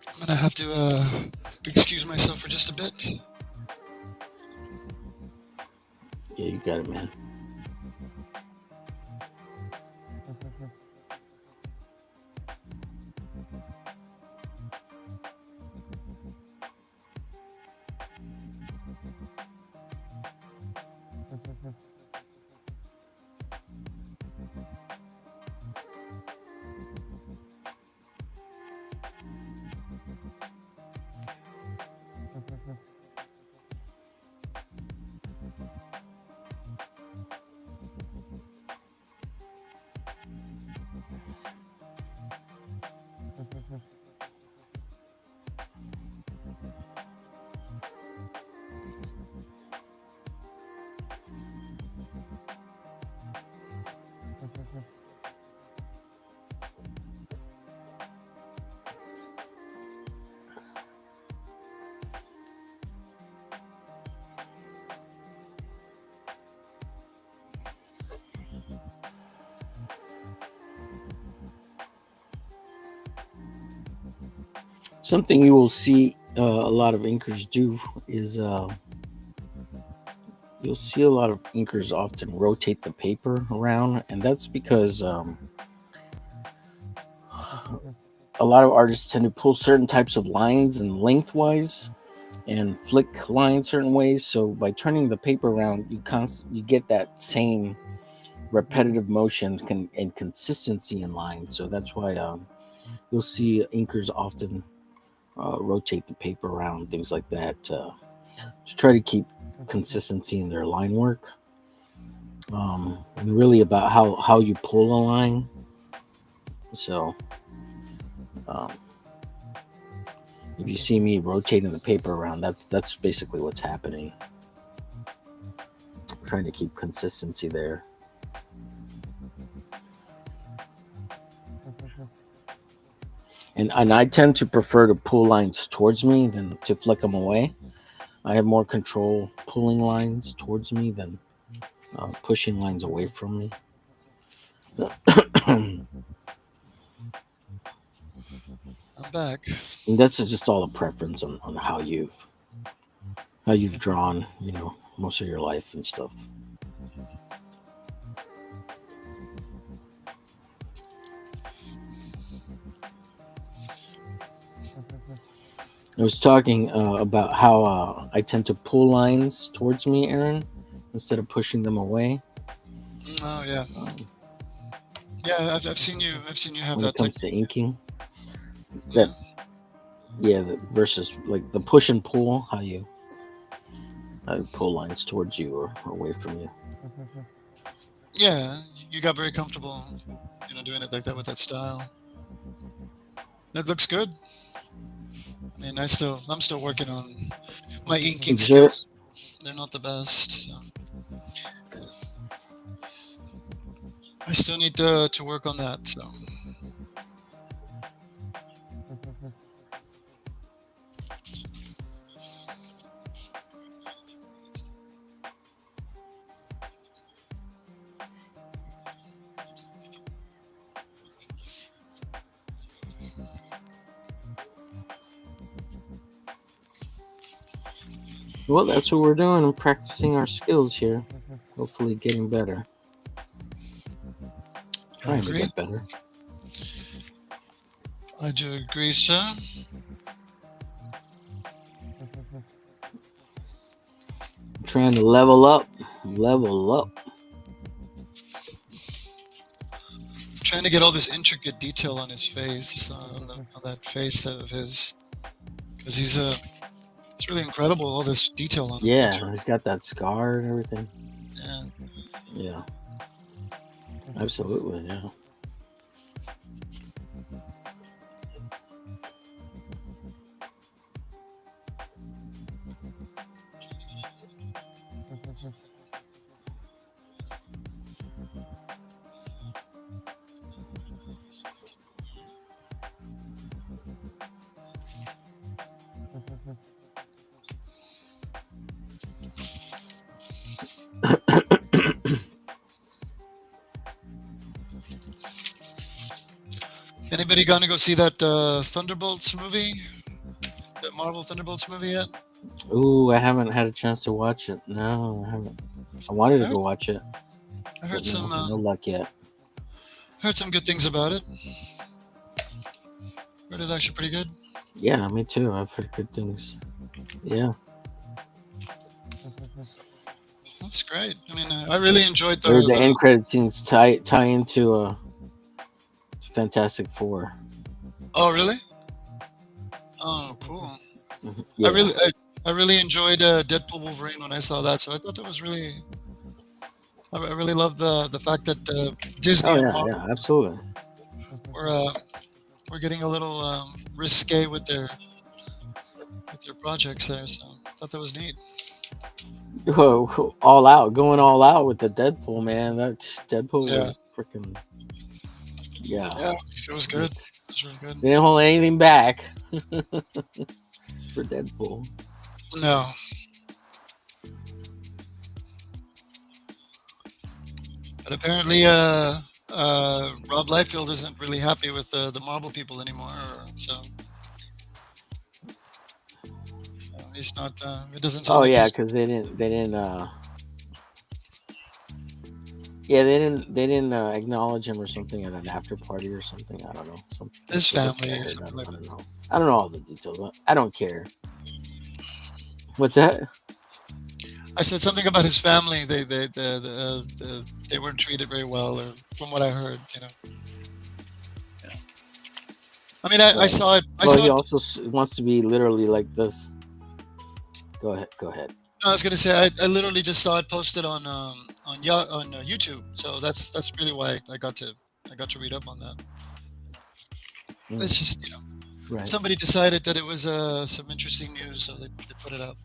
I'm gonna have to excuse myself for just a bit. Yeah, you got it, man. Something you will see a lot of inkers do is you'll see a lot of inkers often rotate the paper around, and that's because a lot of artists tend to pull certain types of lines and lengthwise and flick lines certain ways. So by turning the paper around, you get that same repetitive motion and consistency in line. So that's why You'll see inkers often rotate the paper around, things like that, to try to keep consistency in their line work. And really about how you pull a line. So um, if you see me rotating the paper around, that's basically what's happening. Trying to keep consistency there. And I tend to prefer to pull lines towards me than to flick them away. I have more control pulling lines towards me than pushing lines away from me. And I'm back. that's just all a preference on how you've drawn, most of your life and stuff. I was talking about how I tend to pull lines towards me, Aaron, instead of pushing them away. Oh yeah, Um, yeah. I've seen you. I've seen you have when it that comes to technique. inking, Yeah. that versus like the push and pull, how you pull lines towards you or away from you. Yeah, you got very comfortable, doing it like that with that style. That looks good. I mean, I'm still working on my inking Is there skills. They're not the best. So I still need to work on that. So Well, that's what we're doing. I'm practicing our skills here. Hopefully, getting better. I Trying to agree. get better. I do agree, sir. Trying to level up. Level up. Trying to get all this intricate detail on his face, on that face of his, because it's really incredible, all this detail on him. Yeah, he's got that scar and everything. Yeah. Yeah. Absolutely, yeah. Anybody gonna go see that Thunderbolts movie? That Marvel Thunderbolts movie yet? Ooh, I haven't had a chance to watch it. No, I haven't. I wanted to go watch it. I heard But some no luck yet. heard some good things about it. Heard it's actually pretty good. Yeah, me too. I've heard good things. Yeah. That's great. I mean, I really enjoyed Or the end the credit scenes tie into Fantastic Four. Oh, really? Oh, cool. Yeah. I really enjoyed Deadpool Wolverine when I saw that. So I thought that was really. I really love the fact that Disney Oh and yeah, Marvel yeah, absolutely. were getting a little risque with their projects there. So I thought that was neat. Whoa, all out, going all out with the Deadpool, man. That Deadpool Yeah. was freaking. Yeah. Yeah, it was good. It was really good. They didn't hold anything back for Deadpool. No. But apparently, Rob Liefeld isn't really happy with the Marvel people anymore. So he's not. It doesn't sound Oh like yeah, he's. because they didn't. Yeah, they didn't acknowledge him or something at an after party or something. I don't know. His something family or weird. something like I that. don't know. I don't know all the details. I don't care. What's that? I said something about his family. They weren't treated very well, or from what I heard, I mean, I Right. saw it. I Well, saw he it. also wants to be literally like this. Go ahead. Go ahead. I was gonna say I literally just saw it posted on YouTube. So that's really why I got to read up on that. Mm, It's just right. somebody decided that it was some interesting news, so they put it up.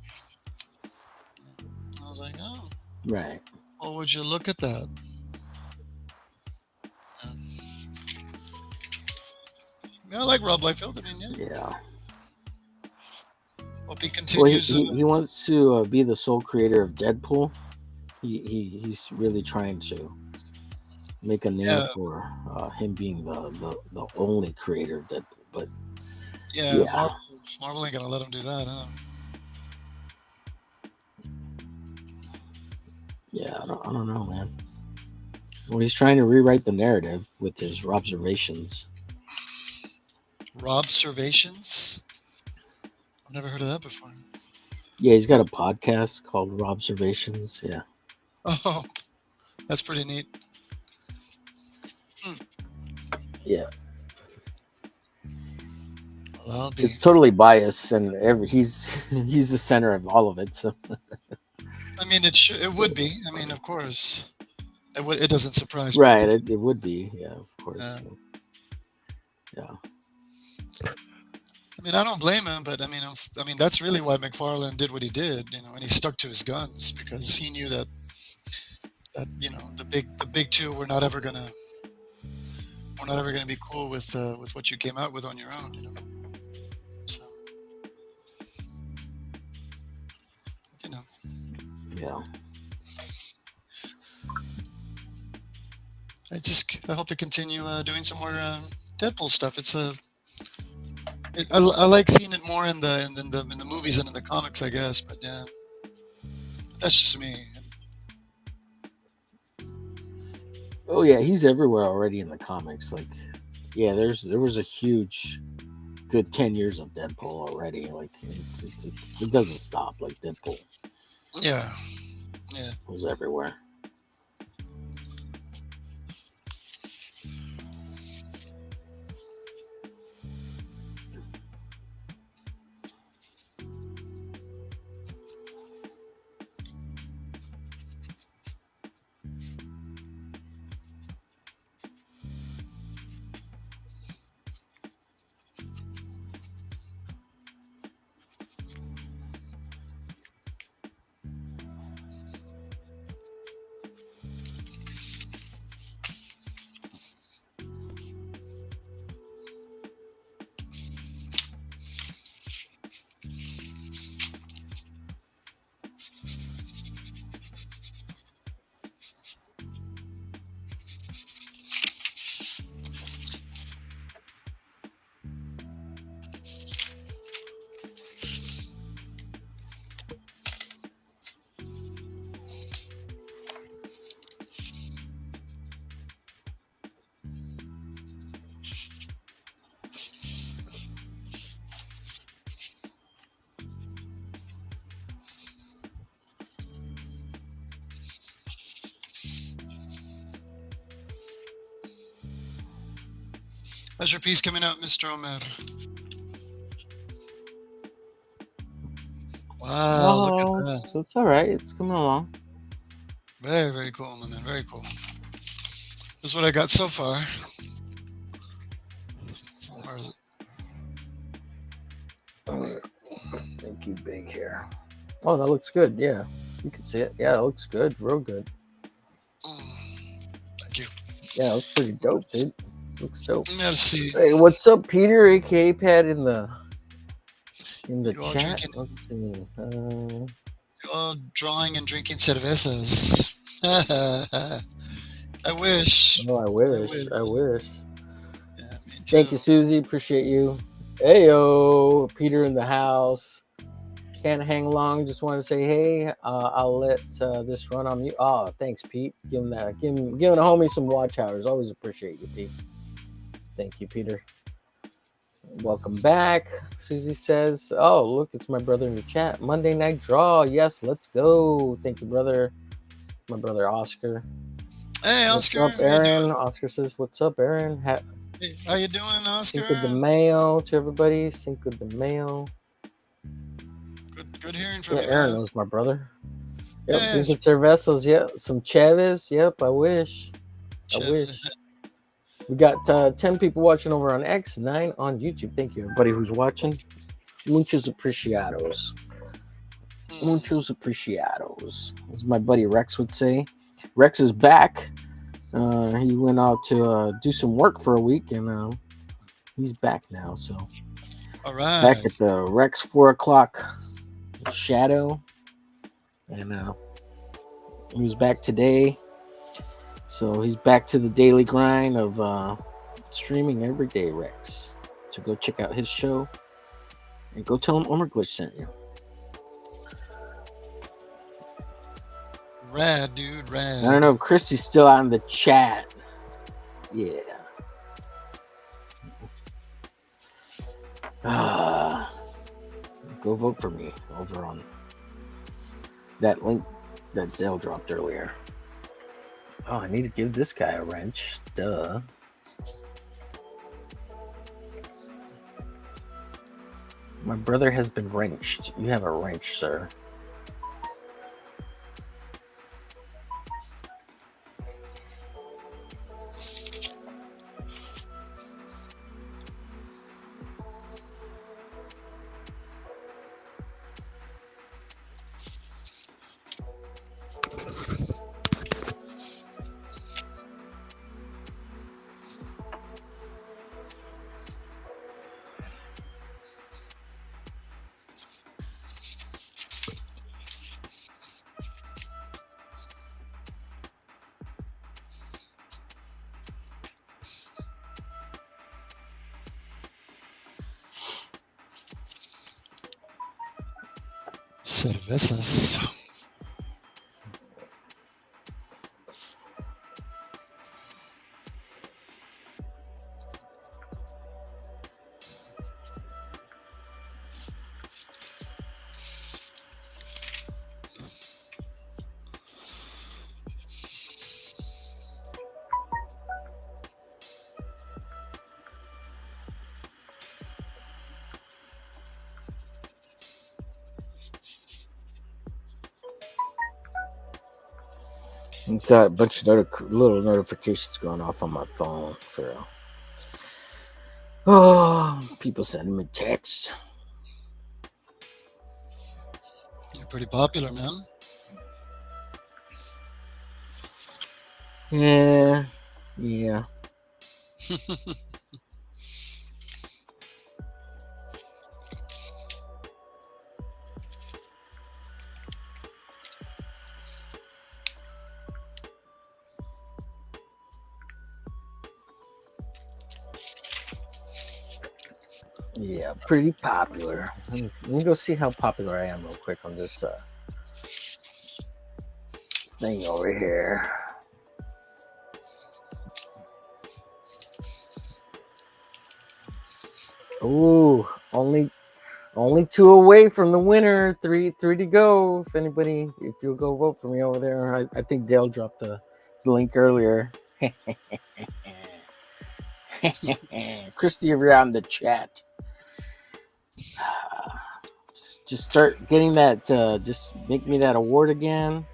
I was like, oh, Right. well, would you look at that? Yeah, I like Rob Liefeld. I mean, yeah, Yeah. hope he Well, continues. he wants to be the sole creator of Deadpool. He's really trying to make a name Yeah, for him being the only creator of Deadpool. But yeah. yeah, Marvel ain't gonna let him do that, huh? yeah, I don't know, man. Well, he's trying to rewrite the narrative with his observations. Rob Servations. I've never heard of that before. Yeah, he's got a podcast called Observations. Yeah, Oh, that's pretty neat. Hmm. yeah. Well, I'll be. It's totally biased, and he's he's the center of all of it. So I mean, it would be. I mean, of course, it doesn't surprise me. right, it would be. Yeah, of Uh, course. Yeah, I mean, I don't blame him, but I mean, that's really why McFarlane did what he did, and he stuck to his guns because he knew that the big two were not ever gonna be cool with what you came out with on your own. So you know, yeah. I hope to continue doing some more Deadpool stuff. I like seeing it more in the movies and in the comics, I guess. But yeah, that's just me. Oh yeah, he's everywhere already in the comics. Like, yeah, there was a huge, good 10 years of Deadpool already. Like, it doesn't stop. Like Deadpool Yeah, yeah. was everywhere. How's your piece coming out, Mr. Omer? Wow, look at Oh, that. it's all right. It's coming along. Very, very cool, my man. Very cool. This is what I got so far. Omer's- Thank you, big hair. Oh, that looks good. Yeah, you can see it. Yeah, it looks good. Real good. Thank you. Yeah, it looks pretty dope, dude. Looks dope. Merci. Hey, what's up, Peter, aka Pat, in the You all chat? drinking, Let's see. you all drawing and drinking cervezas. I wish. Oh, I wish. I wish. Yeah, me Thank you, too. Susie. Appreciate you. Heyo, Peter in the house. Can't hang long. Just want to say, hey, I'll let this run on mute. Oh, thanks, Pete. Give him that. Giving a homie some watch hours. Always appreciate you, Pete. Thank you, Peter. Welcome back. Susie says, oh, look, it's my brother in the chat. Monday night draw. Yes, let's go. Thank you, brother. My brother Oscar. Hey, What's Oscar. up, How you Aaron? doing? Oscar says, what's up, Aaron? Hey, how you doing, Oscar? Cinco de Mayo to everybody. Cinco de Mayo. Good hearing from Yeah, you, Aaron man. knows my brother. Yep, Yes, drinking cervezas. Yep, some Chavez. Yep, I wish. I Chip. wish. We got 10 people watching over on X, 9 on YouTube. Thank you, everybody who's watching. Muchos apreciados. Muchos apreciados, as my buddy Rex would say. Rex is back. He went out to do some work for a week, and he's back now. So All back right. at the Rex 4 o'clock shadow, and he was back today. So he's back to the daily grind of streaming every day, Rex. So go check out his show and go tell him Omer Glitch sent you. Rad, dude. I Rad. don't know if Christy's still on the chat. Yeah. Go vote for me over on that link that Dale dropped earlier. Oh, I need to give this guy a wrench. Duh. My brother has been wrenched. You have a wrench, sir. Cervezas. Got a bunch of little notifications going off on my phone for people sending me texts. You're pretty popular, man. Yeah. Yeah, pretty popular. Let me go see how popular I am real quick on this thing over here. Ooh, only 2 away from the winner. Three to go. If you'll go vote for me over there, I think Dale dropped the link earlier. Christy, if you're out in the chat, just start getting that. Just make me that award again.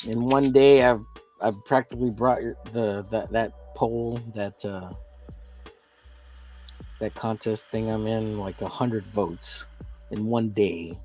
In one day, I've practically brought that poll that contest thing I'm in like 100 votes in one day.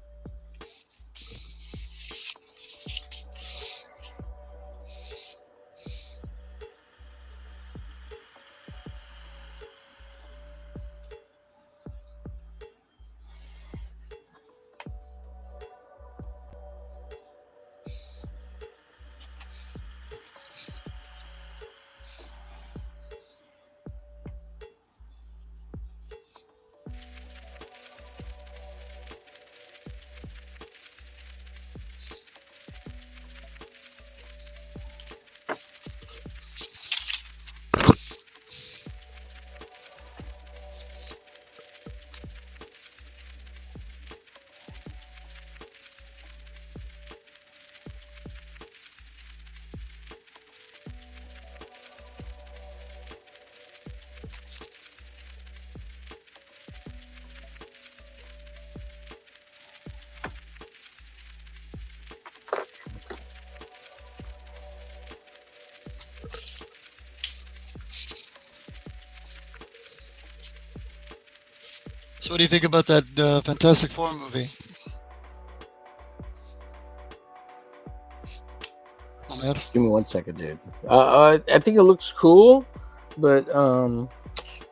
So what do you think about that Fantastic Four movie? Omer? Give me 1 second, dude. I think it looks cool, but I'm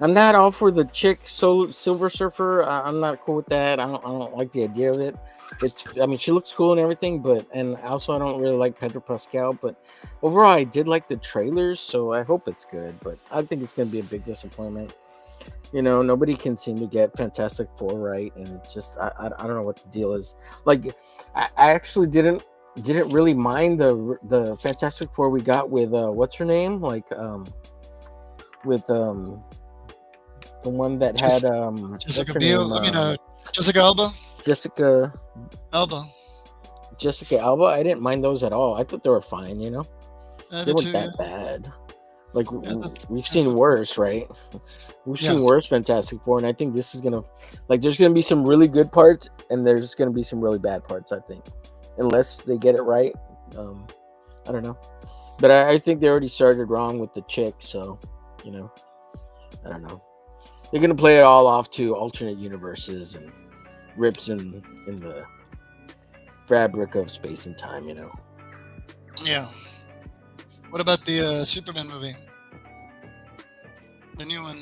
not all for the chick Silver Surfer. I'm not cool with that. I don't like the idea of it. I mean, she looks cool and everything, and also I don't really like Pedro Pascal. But overall, I did like the trailers, so I hope it's good. But I think it's gonna be a big disappointment. Nobody can seem to get Fantastic Four right, and it's just I don't know what the deal is. Like, I actually didn't really mind the Fantastic Four we got with what's her name, like with the one that had what's Jessica her Biel. name, Jessica Alba. Jessica Alba. Jessica Alba. I didn't mind those at all. I thought they were fine. I They did weren't too. that Yeah. bad. Like Yeah, we've seen worse, right? We've Yeah. seen worse Fantastic Four, and I think this is gonna, like, there's gonna be some really good parts, and there's gonna be some really bad parts. I think, unless they get it right. I don't know, but I think they already started wrong with the chick, so I don't know. They're gonna play it all off to alternate universes and rips in the fabric of space and time. Yeah. What about the Superman movie? The new one.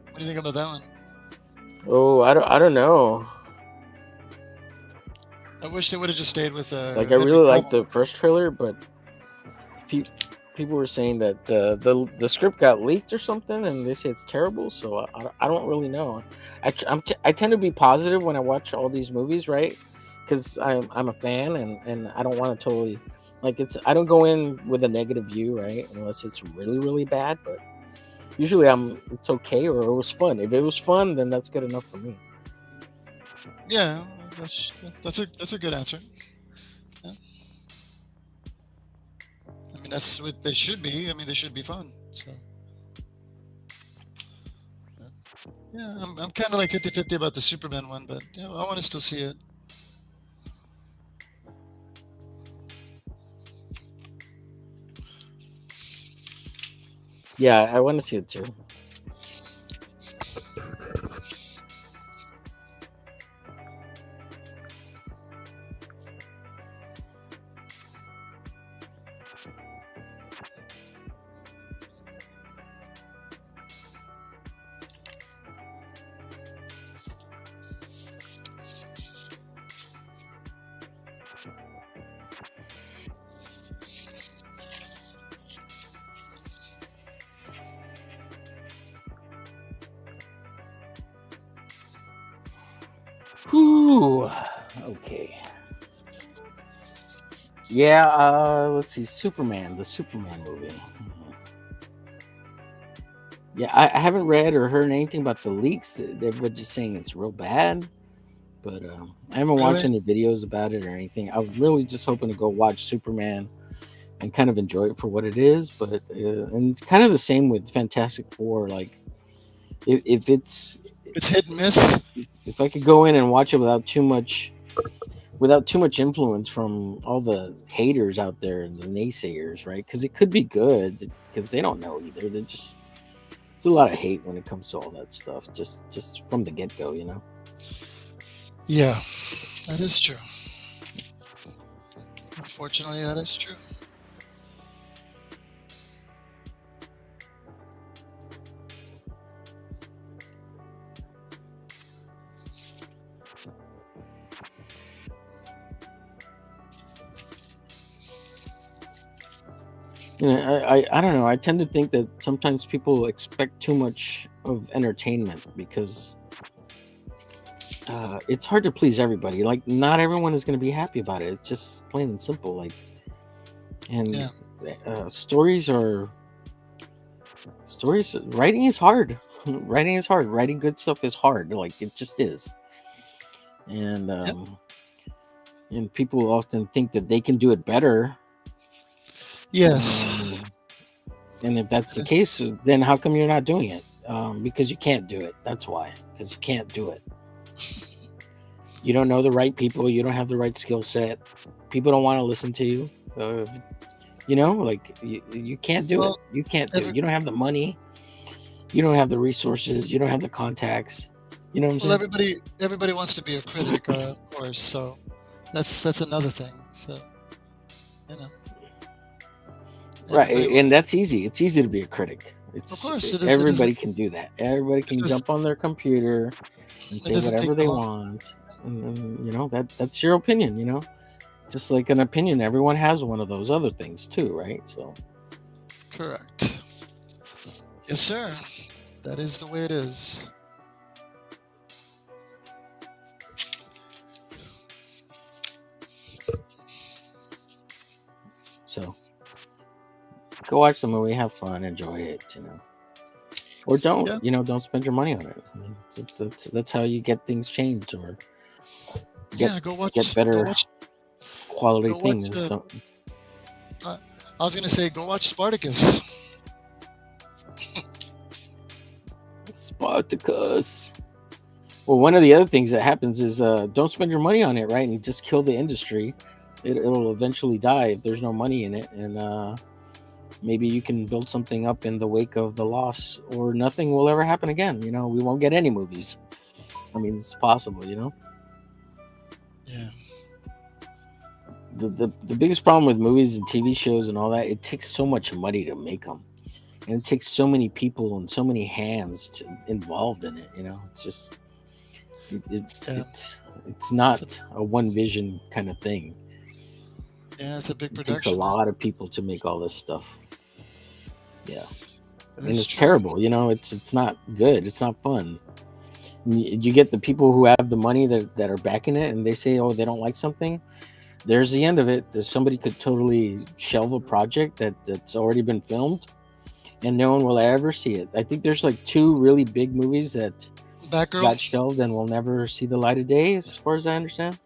What do you think about that one? Oh, I don't know. I wish they would have just stayed with Like, I Henry really liked Cavill. the first trailer, but people were saying that the script got leaked or something, and they say it's terrible. So I don't really know. I tend to be positive when I watch all these movies, right? Because I'm a fan, and I don't want to totally, like, I don't go in with a negative view, right? Unless it's really really bad. But usually it's okay, or it was fun. If it was fun, then that's good enough for me. Yeah, that's a good answer. Yeah. I mean, that's what they should be. I mean, they should be fun. So, yeah, I'm kind of like 50-50 about the Superman one, but yeah, I want to still see it. Yeah, I want to see it too. Whew. Okay. Yeah, let's see. The Superman movie. Yeah, I haven't read or heard anything about the leaks. They're just saying it's real bad, but I haven't watched Really? any videos about it or anything. I was really just hoping to go watch Superman and kind of enjoy it for what it is. But and it's kind of the same with Fantastic Four. Like, if It's hit and miss. if I could go in and watch it without too much influence from all the haters out there and the naysayers, right? Because it could be good, because they don't know either. They're just, it's a lot of hate when it comes to all that stuff, just from the get-go. Yeah, that is true. Unfortunately, that is true. I don't know. I tend to think that sometimes people expect too much of entertainment, because it's hard to please everybody. Like, not everyone is going to be happy about it. It's just plain and simple. Like, and Yeah. stories, writing is hard. Writing is hard. Writing good stuff is hard. Like, it just is. And Yep. and people often think that they can do it better. Yes. And if that's the Yes. case, then how come you're not doing it? Because you can't do it. That's why. Because you can't do it. You don't know the right people. You don't have the right skill set. People don't want to listen to you. Like, you can't do Well, it. You can't do it. You don't have the money. You don't have the resources. You don't have the contacts. You know what I'm Well, saying? everybody wants to be a critic, of course. So that's another thing. So you know, Right, everybody and wants. that's easy. It's easy to be a critic. Of It's course, it is. It is. everybody can do that. Everybody It can does. jump on their computer and It say doesn't whatever take they long. want, and that's your opinion. Just like an opinion, everyone has one of those other things too, right? So Correct. Yes, sir. That is the way it is. so go watch the movie, have fun, enjoy it, or don't, Yeah. don't spend your money on it. I mean, that's how you get things changed or get Yeah. get better quality Go watch. things. Don't I was gonna say, go watch Spartacus. Spartacus. Well, one of the other things that happens is don't spend your money on it, right? And just kill the industry. It'll eventually die if there's no money in it, and maybe you can build something up in the wake of the loss, or nothing will ever happen again. We won't get any movies. I mean, it's possible. Yeah. The biggest problem with movies and TV shows and all that, it takes so much money to make them, and it takes so many people and so many hands involved in it. It's just Yeah. it's not a one vision kind of thing. Yeah. It's a big It takes a production. lot of people to make all this stuff. Yeah, That and is it's true. terrible. It's not good. It's not fun. You get the people who have the money that are backing it, and they say, oh, they don't like something. There's the end of it. Somebody could totally shelve a project that's already been filmed, and no one will ever see it. I think there's like 2 really big movies that Batgirl. got shelved and will never see the light of day, as far as I understand.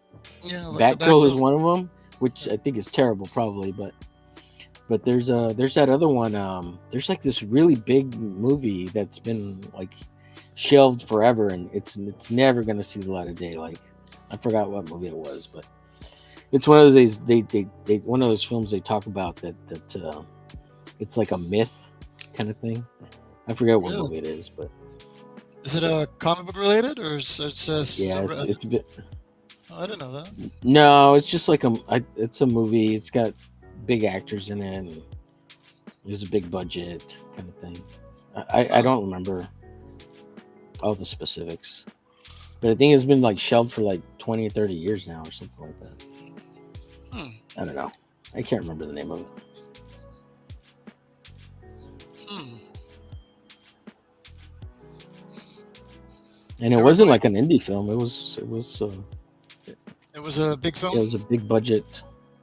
Yeah, like the Batgirl is Batgirl. one of them, which I think is terrible, probably, but there's that other one. There's like this really big movie that's been like shelved forever, and it's never gonna see the light of day. Like, I forgot what movie it was, but it's one of those they one of those films they talk about that it's like a myth kind of thing. I forget what movie Really? it is, but Is it a comic book related, or yeah, it's a bit. Oh, I didn't know that. No, it's just like it's a movie. It's got big actors in it, and there's a big budget kind of thing. I don't remember all the specifics, but I think it's been like shelved for like 20 or 30 years now or something like that. Hmm. I don't know. I can't remember the name of it. Hmm. And it They were wasn't going. like an indie film. It was It was a big it film, was a big budget.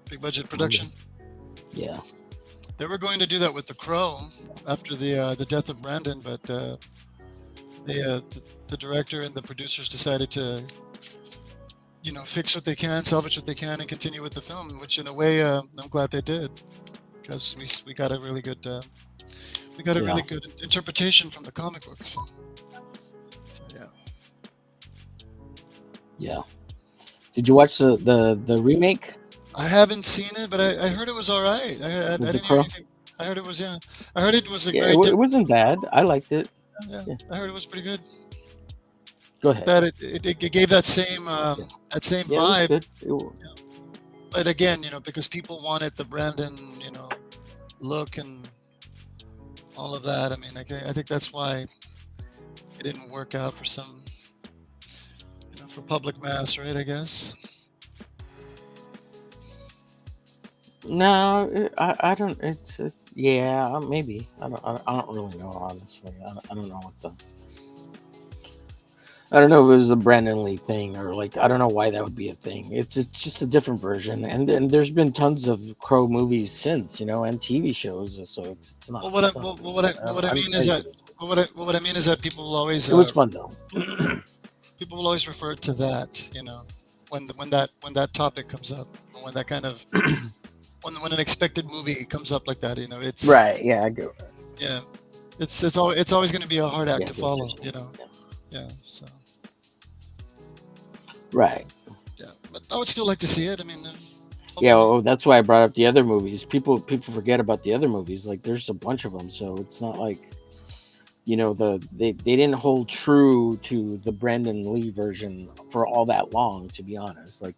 big budget production. Yeah. They were going to do that with The Crow after the death of Brandon, but the director and the producers decided to, fix what they can, salvage what they can, and continue with the film. Which, in a way, I'm glad they did, because we got a really good Yeah. interpretation from the comic book. So yeah. Yeah. Did you watch the remake I haven't seen it, but I heard it was all right. I with the didn't hear Crow? anything. I heard it was, yeah. I heard it was a Yeah, very it wasn't bad. I liked it. yeah. Yeah. I heard it was pretty good. Go ahead. That it gave that same Yeah, it was vibe. good. But again, because people wanted the Brandon, look and all of that. I mean, I think that's why it didn't work out for some, for public mass, right? I guess. No, I don't. It's yeah, maybe. I don't really know, honestly. I don't know I don't know if it was a Brandon Lee thing, or like, I don't know why that would be a thing. It's just a different version, and there's been tons of Crow movies since, and TV shows. So it's not. Well, It's not what I mean is that what I mean is that people will always it was fun though. people will always refer to that, when that topic comes up, or when that kind of when an expected movie comes up like that, it's Right? Yeah, I go. yeah, it's always going to be a hard act Yeah, to I get what follow, you're saying. yeah. So Right. yeah, but I would still like to see it. I mean, Yeah, hopefully. well, that's why I brought up the other movies. People forget about the other movies. Like, there's a bunch of them, so it's not like they didn't hold true to the Brandon Lee version for all that long, to be honest. Like,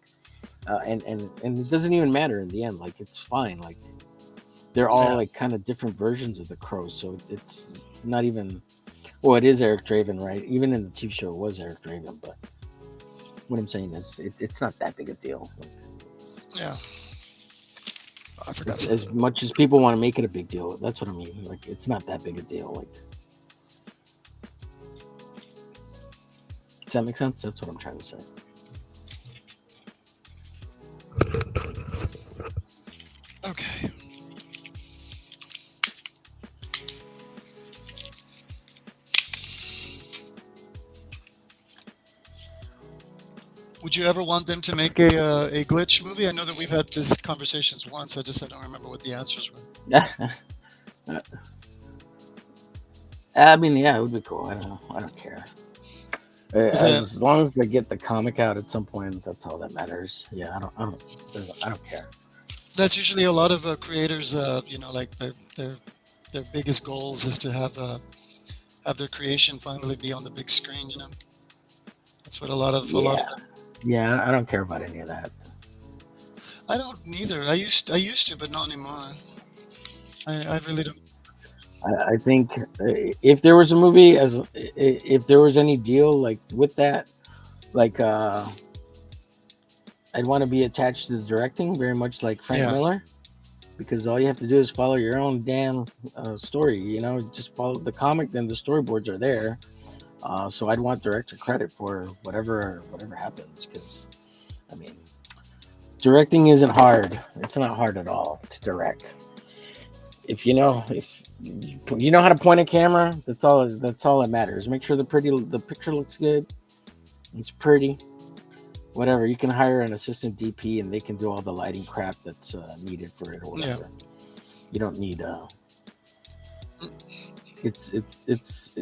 and it doesn't even matter in the end. Like, it's fine. Like, they're all Yeah. like kind of different versions of the Crows, so it's not even. Well, it is Eric Draven, right? Even in the TV show, it was Eric Draven. But what I'm saying is, it's not that big a deal. Like, Yeah. I forgot it's, something. as much as people want to make it a big deal, that's what I mean. Like, it's not that big a deal. Like, does that make sense? That's what I'm trying to say. Okay. Would you ever want them to make a glitch movie? I know that we've had these conversations once. I don't remember what the answers were. I mean, yeah, it would be cool. I don't know. I don't care. Is that As long as I get the comic out at some point, that's all that matters. Yeah, I don't care. that's usually a lot of creators? Like their biggest goals is to have their creation finally be on the big screen. That's what a lot of Yeah, them. yeah, I don't care about any of that. I don't neither. I used to, but not anymore. I really don't. I think if there was a movie, if there was any deal like with that, like I'd want to be attached to the directing, very much like Frank Yeah. Miller, because all you have to do is follow your own damn story. Just follow the comic, then the storyboards are there. So I'd want director credit for whatever happens, because I mean, directing isn't hard. It's not hard at all to direct. If you know how to point a camera, that's all that matters. Make sure the picture looks good. It's pretty. Whatever, you can hire an assistant DP and they can do all the lighting crap that's needed for it or Yeah. whatever. You don't need it's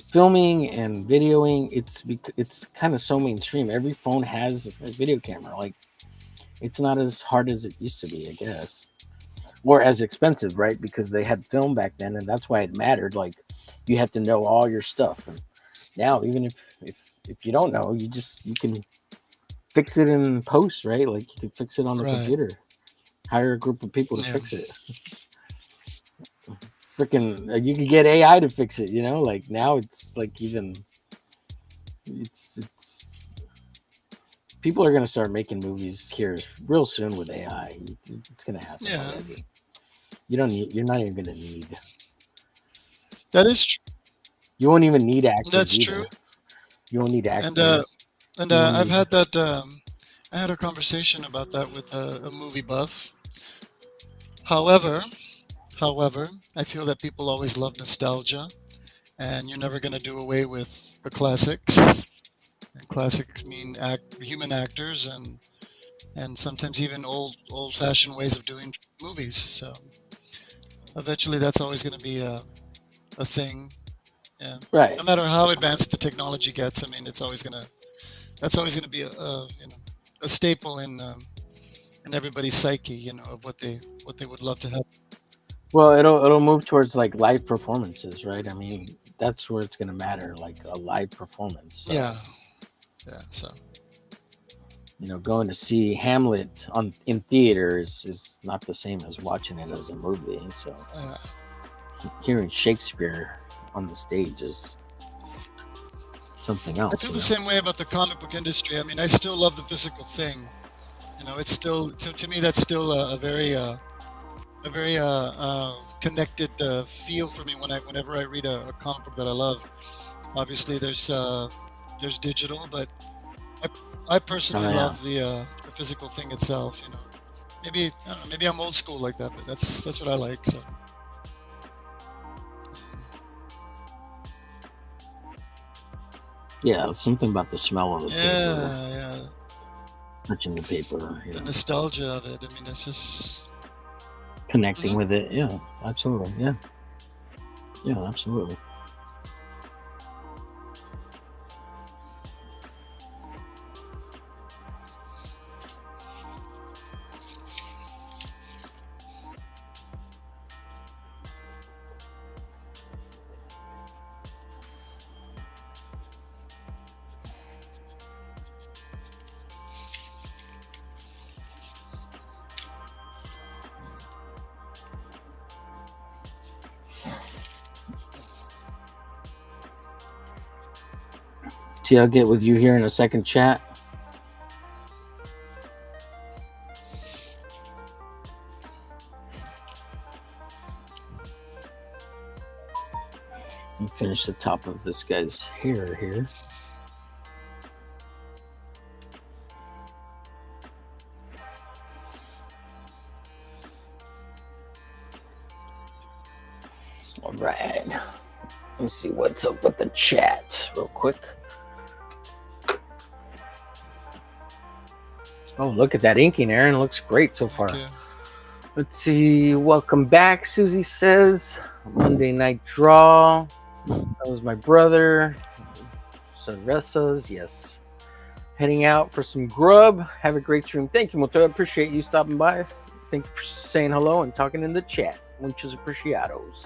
filming and videoing. It's kind of so mainstream. Every phone has a video camera. Like, it's not as hard as it used to be, I guess, or as expensive, right? Because they had film back then, and that's why it mattered. Like, you had to know all your stuff. And now, even if you don't know, you can fix it in post, right? Like, you can fix it on the Right. computer. Hire a group of people to Yeah. fix it. Freaking, you can get AI to fix it. Like, now it's like, even it's people are gonna start making movies here real soon with AI. It's gonna happen Yeah. already. You're not even gonna need. That is true. You won't even need actors That's either. true. You won't need And actors. You won't I've need. had that. I had a conversation about that with a movie buff. However, I feel that people always love nostalgia, and you're never going to do away with the classics. And classics mean human actors, and sometimes even old-fashioned ways of doing movies. So eventually, that's always going to be a thing. Yeah. Right. No matter how advanced the technology gets, I mean, that's always going to be a staple in everybody's psyche, of what they would love to have. Well, it'll move towards like live performances, right? I mean, that's where it's gonna matter, like a live performance. So, Yeah. So going to see Hamlet in theaters is not the same as watching it as a movie. So, hearing Shakespeare on the stage is something else. I feel the same way about the comic book industry. I mean, I still love the physical thing. It's still to me that's still a very connected feel for me whenever I read a comic book that I love. Obviously, there's digital, but I personally love the physical thing itself. Maybe I don't know, maybe I'm old school like that, but that's what I like. So. Yeah, something about the smell of the paper. Yeah. Touching the paper. The nostalgia of it. I mean, it's just connecting with it. Yeah, absolutely. Yeah, absolutely. T, I'll get with you here in a second, chat. And finish the top of this guy's hair here. All right. Let's see what's up with the chat real quick. Oh, look at that inking, Aaron. It looks great so far. Let's see. Welcome back, Susie says. Monday night draw. That was my brother. Cervezas, yes. Heading out for some grub. Have a great stream. Thank you, Moto. I appreciate you stopping by. Thank you for saying hello and talking in the chat. Muchos apreciados.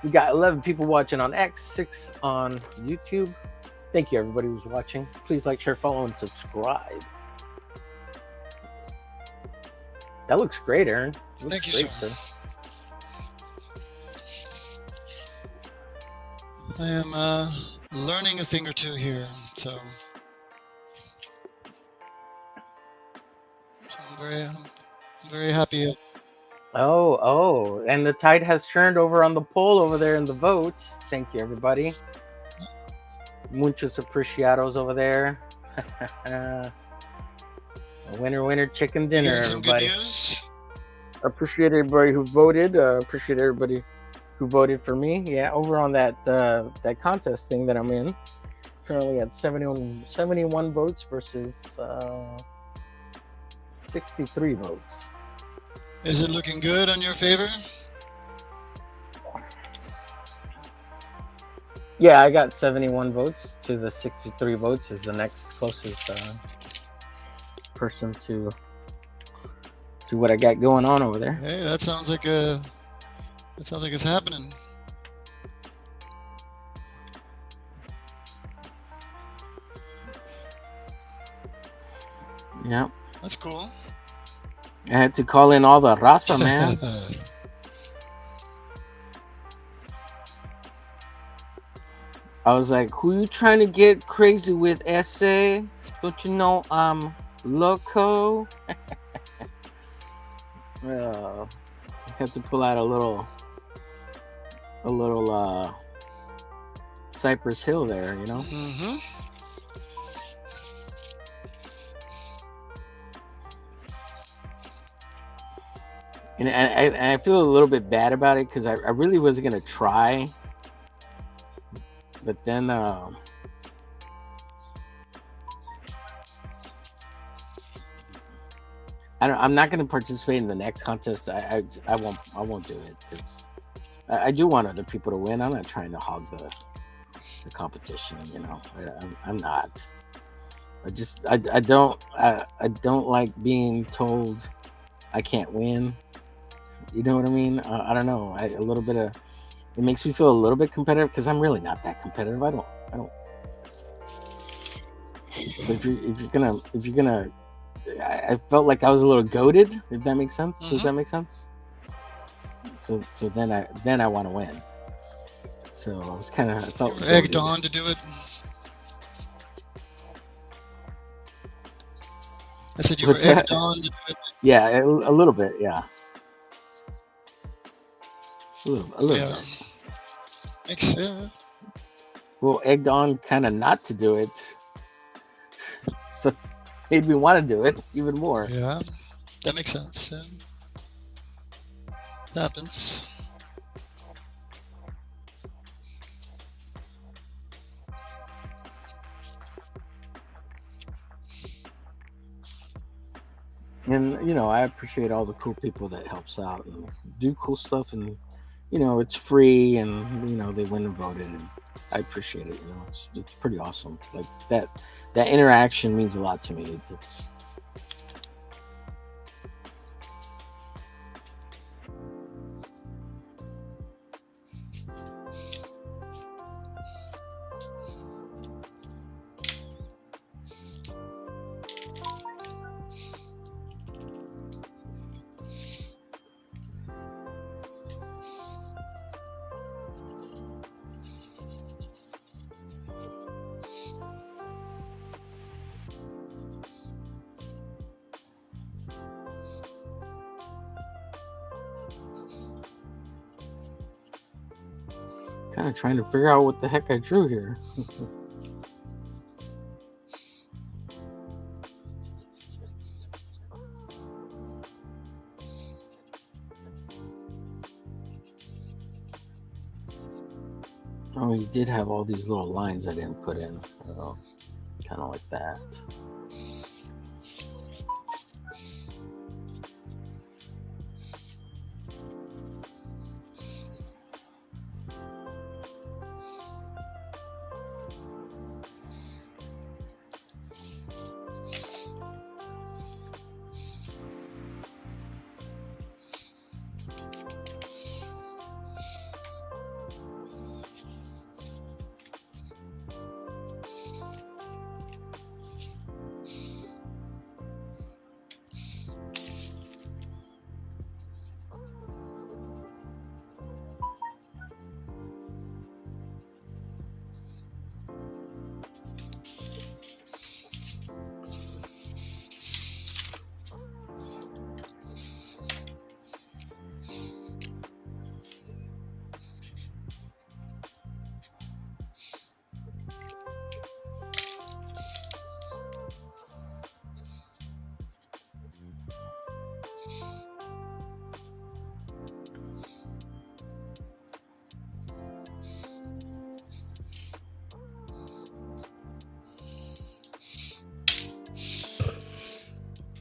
We got 11 people watching on X, 6 on YouTube. Thank you, everybody who's watching. Please like, share, follow, and subscribe. That looks great, Aaron. Thank you, great, sir. I am learning a thing or two here, so I'm very happy. Oh, and the tide has turned over on the poll over there in the vote. Thank you, everybody. Muchos apreciados over there. Winner, chicken dinner, everybody. Good news. Appreciate everybody who voted. Appreciate everybody who voted for me. Yeah, over on that that contest thing that I'm in. Currently at 71 votes versus 63 votes. Is it looking good on your favor? Yeah, I got 71 votes to the 63 votes is the next closest person to what I got going on over there. Hey, that sounds like it's happening. Yeah. That's cool. I had to call in all the raza, man. I was like, who you trying to get crazy with, SA? Don't you know I'm loco? I have to pull out a little Cypress Hill there, you know? Mm-hmm. And I feel a little bit bad about it because I really wasn't going to try. But then I'm not going to participate in the next contest. I won't do it because I do want other people to win. I'm not trying to hog the competition, you know. I'm not. I don't like being told I can't win. You know what I mean? I don't know. A little bit of it makes me feel a little bit competitive because I'm really not that competitive. I don't. But if you're gonna, I felt like I was a little goated. If that makes sense. Does that make sense? So then I want to win. So I was kind of I felt egged on to do it. I said you were egged on to do it. Yeah, a little bit. Yeah. A little bit. Makes sense. Well, egged on kind of not to do it. So made me want to do it even more. Yeah, that makes sense. Happens. And you know, I appreciate all the cool people that helps out and do cool stuff, and you know, it's free, and you know, they went and voted, and I appreciate it. You know, it's pretty awesome. Like that interaction means a lot to me. It's kind of trying to figure out what the heck I drew here. Oh, he did have all these little lines I didn't put in. Kind of like that.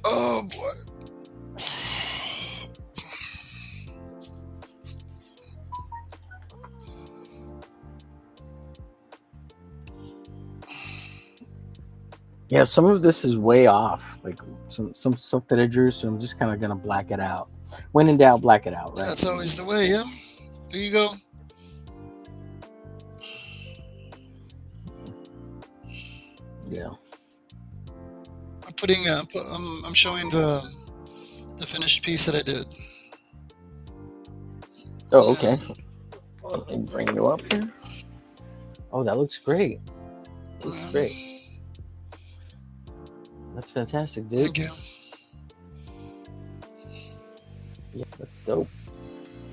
Oh boy. Yeah, some of this is way off. Like some stuff that I drew, so I'm just kind of gonna black it out. When in doubt, black it out. Right? That's always the way, yeah. There you go. Yeah. I'm putting. I'm showing the finished piece that I did. Oh, okay. Let me bring you up here. Oh, that looks great. Looks great. That's fantastic, dude. Thank you. Yeah, that's dope.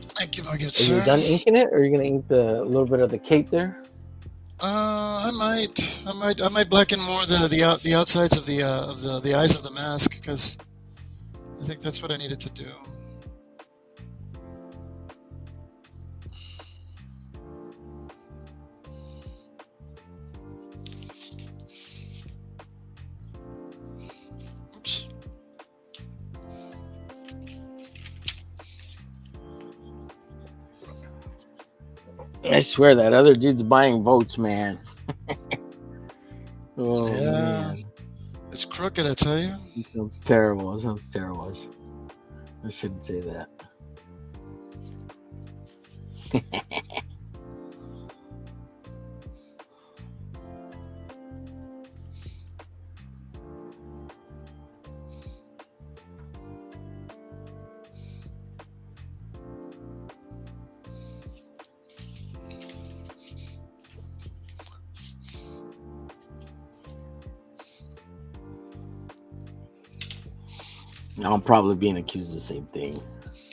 Thank you, Nugget, Are sir. you done inking it, or are you gonna ink the little bit of the cape there? I might blacken more the outsides of the eyes of the mask, because I think that's what I needed to do. Oops. I swear that other dude's buying votes, man. Oh, Yeah. man. It's crooked, I tell you. It sounds terrible. It sounds terrible. I shouldn't say that. I'm probably being accused of the same thing.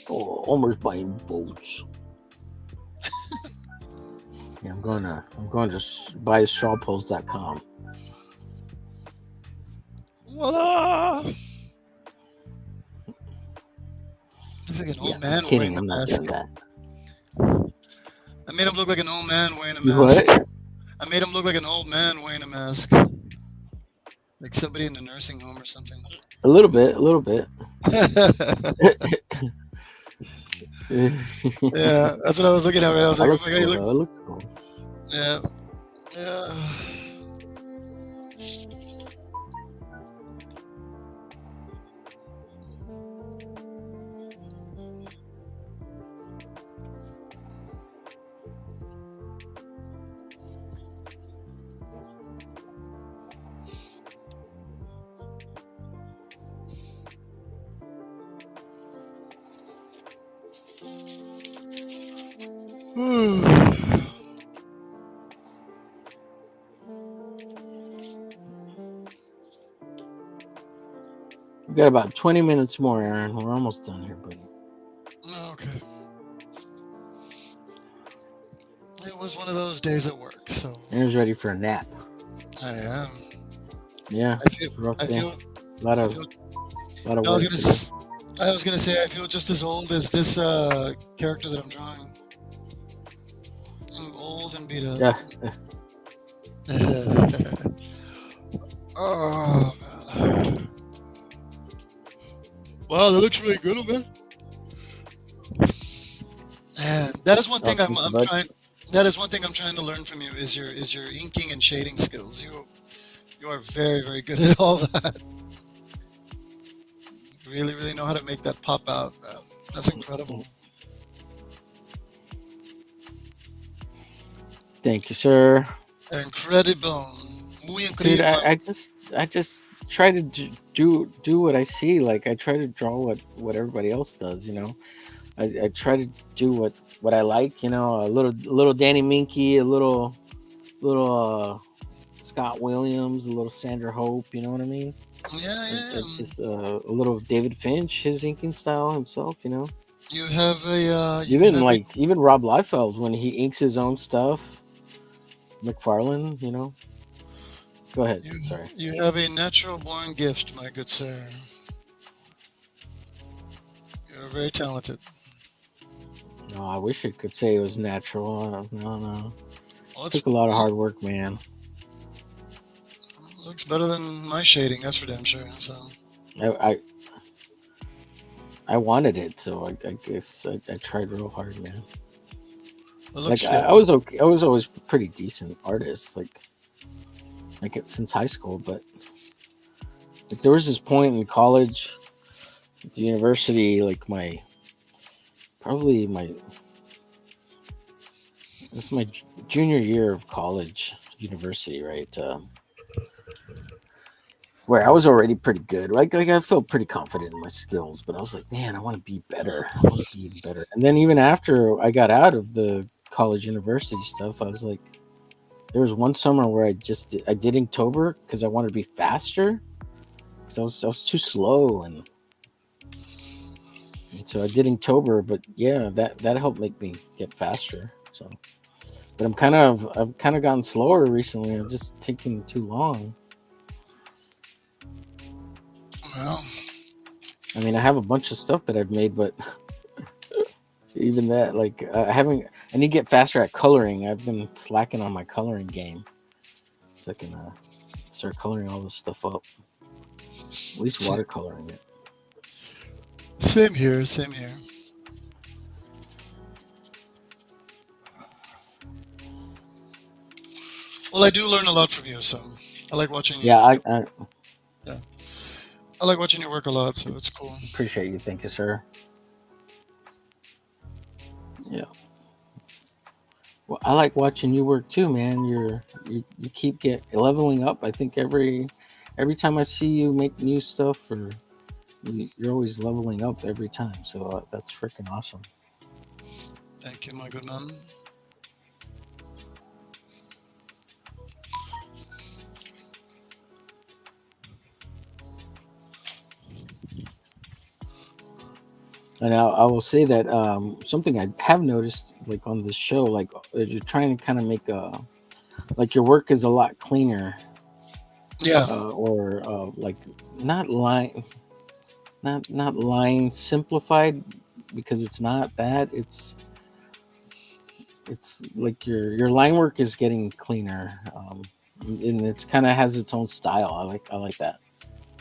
Oh, Omer's buying votes. Yeah, I'm going to buy strawpolls.com. Voila! Looks like an old man Kidding, wearing a I'm not mask. doing that. I made him look like an old man wearing a You mask. what? I made him look like an old man wearing a mask. Like somebody in the nursing home or something. A little bit. Yeah, that's what I was looking at. Right? I was like, oh my god, you look. That looks cool. Yeah. Yeah. We got about 20 minutes more, Aaron. We're almost done here, buddy. Okay. It was one one of those days at work. So Aaron's ready for a nap. I am. Yeah, I feel. it's a rough I day. feel. A lot I of feel. lot of No, I was work gonna. to do. I was gonna say I feel just as old as this character that I'm drawing. I'm old and beat up. Yeah. Oh, wow, that looks really good, man. And that is one thing Thank you, I'm bud. trying. That is one thing I'm trying to learn from you is your inking and shading skills. You are very very good at all that. You really know how to make that pop out. That's incredible. Thank you, sir. Incredible. Muy Dude, incredible. I just try to do what I see. Like I try to draw what everybody else does. I try to do what I like. A little Danny Minky, a little Scott Williams, a little Sandra Hope. You know what I mean? Yeah. Just a little David Finch, his inking style himself. You have a Even Rob Liefeld when he inks his own stuff. McFarlane. Go ahead. Sorry. You have a natural born gift, my good sir. You're very talented. No, I wish it could say it was natural. No. Well, It took a lot of hard work, man. Looks better than my shading, that's for damn sure. So I wanted it, so I guess I tried real hard, man. it looks I was okay. I was always a pretty decent artist, since high school. But there was this point in college, at the university, it was my junior year of college, university, right? Where I was already pretty good. Like I felt pretty confident in my skills, but I was like, man, I want to be better. I want to be even better. And then even after I got out of the college university stuff, I was like, there was one summer where I did Inktober because I wanted to be faster. Because I was too slow, and so I did Inktober. But yeah, that helped make me get faster. So, but I've kind of gotten slower recently. I'm just taking too long. well. I mean, I have a bunch of stuff that I've made, but even that, I need to get faster at coloring. I've been slacking on my coloring game, so I can start coloring all this stuff up. At least watercoloring it. Same here. Well, I do learn a lot from you, so I like watching you. Yeah, I like watching you work a lot, so it's cool. appreciate you. Thank you, sir. Yeah. Well, I like watching you work too, man. You keep leveling up. I think every time I see you make new stuff, or you're always leveling up every time. So that's freaking awesome. Thank you, my good man. And I will say that something I have noticed, like on this show, you're trying to kind of make your work is a lot cleaner. Yeah. Or not line simplified, because it's not that. It's like your line work is getting cleaner, and it's kind of has its own style. I like that.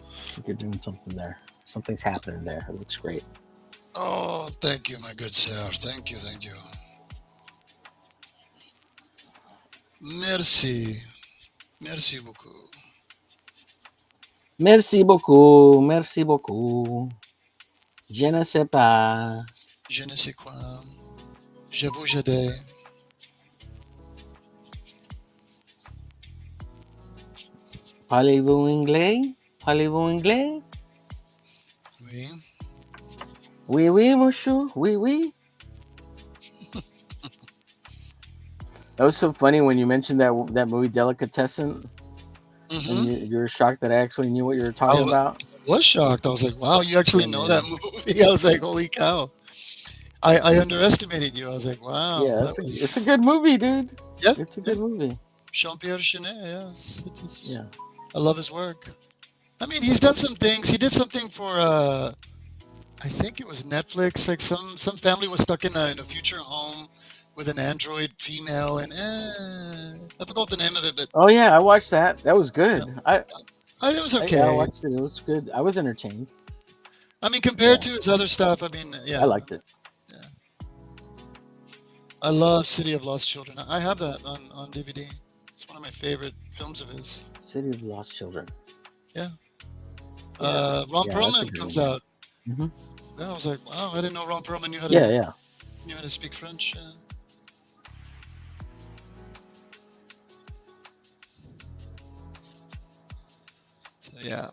I think you're doing something there. Something's happening there. It looks great. Oh, thank you, my good sir. Thank you. Merci beaucoup. Merci beaucoup. Merci beaucoup. Je ne sais pas. Je ne sais quoi. Je vous aide. Parlez-vous anglais? Parlez-vous anglais? Oui. Oui, monsieur. Oui. That was so funny when you mentioned that movie Delicatessen, and you were shocked that I actually knew what you were talking about. I was shocked. I was like, wow, you actually know that movie? I was like, holy cow. I underestimated you. I was like, wow, Yeah, that it's a was good movie, dude. yep, It's a yep. good movie. Jean-Pierre Jeunet. Yes, it's. Yeah. I love his work. I mean, he's done some things. He did something for I think it was Netflix. Like some family was stuck in a future home with an android female, and I forgot the name of it, but Oh yeah, I watched that. That was yeah, good. it was Yeah, I okay. watched it. It was good. I was entertained. I mean, compared Yeah, to his other stuff, I mean, I yeah, liked it. yeah. I love City of Lost Children. I have that on DVD. It's one of my favorite films of his. City of Lost Children. Yeah. Yeah, Ron yeah, that's a Perlman good comes one. out. Hmm. Yeah, I was like, wow, I didn't know Ron Perlman Yeah, yeah. knew how to speak French. So yeah,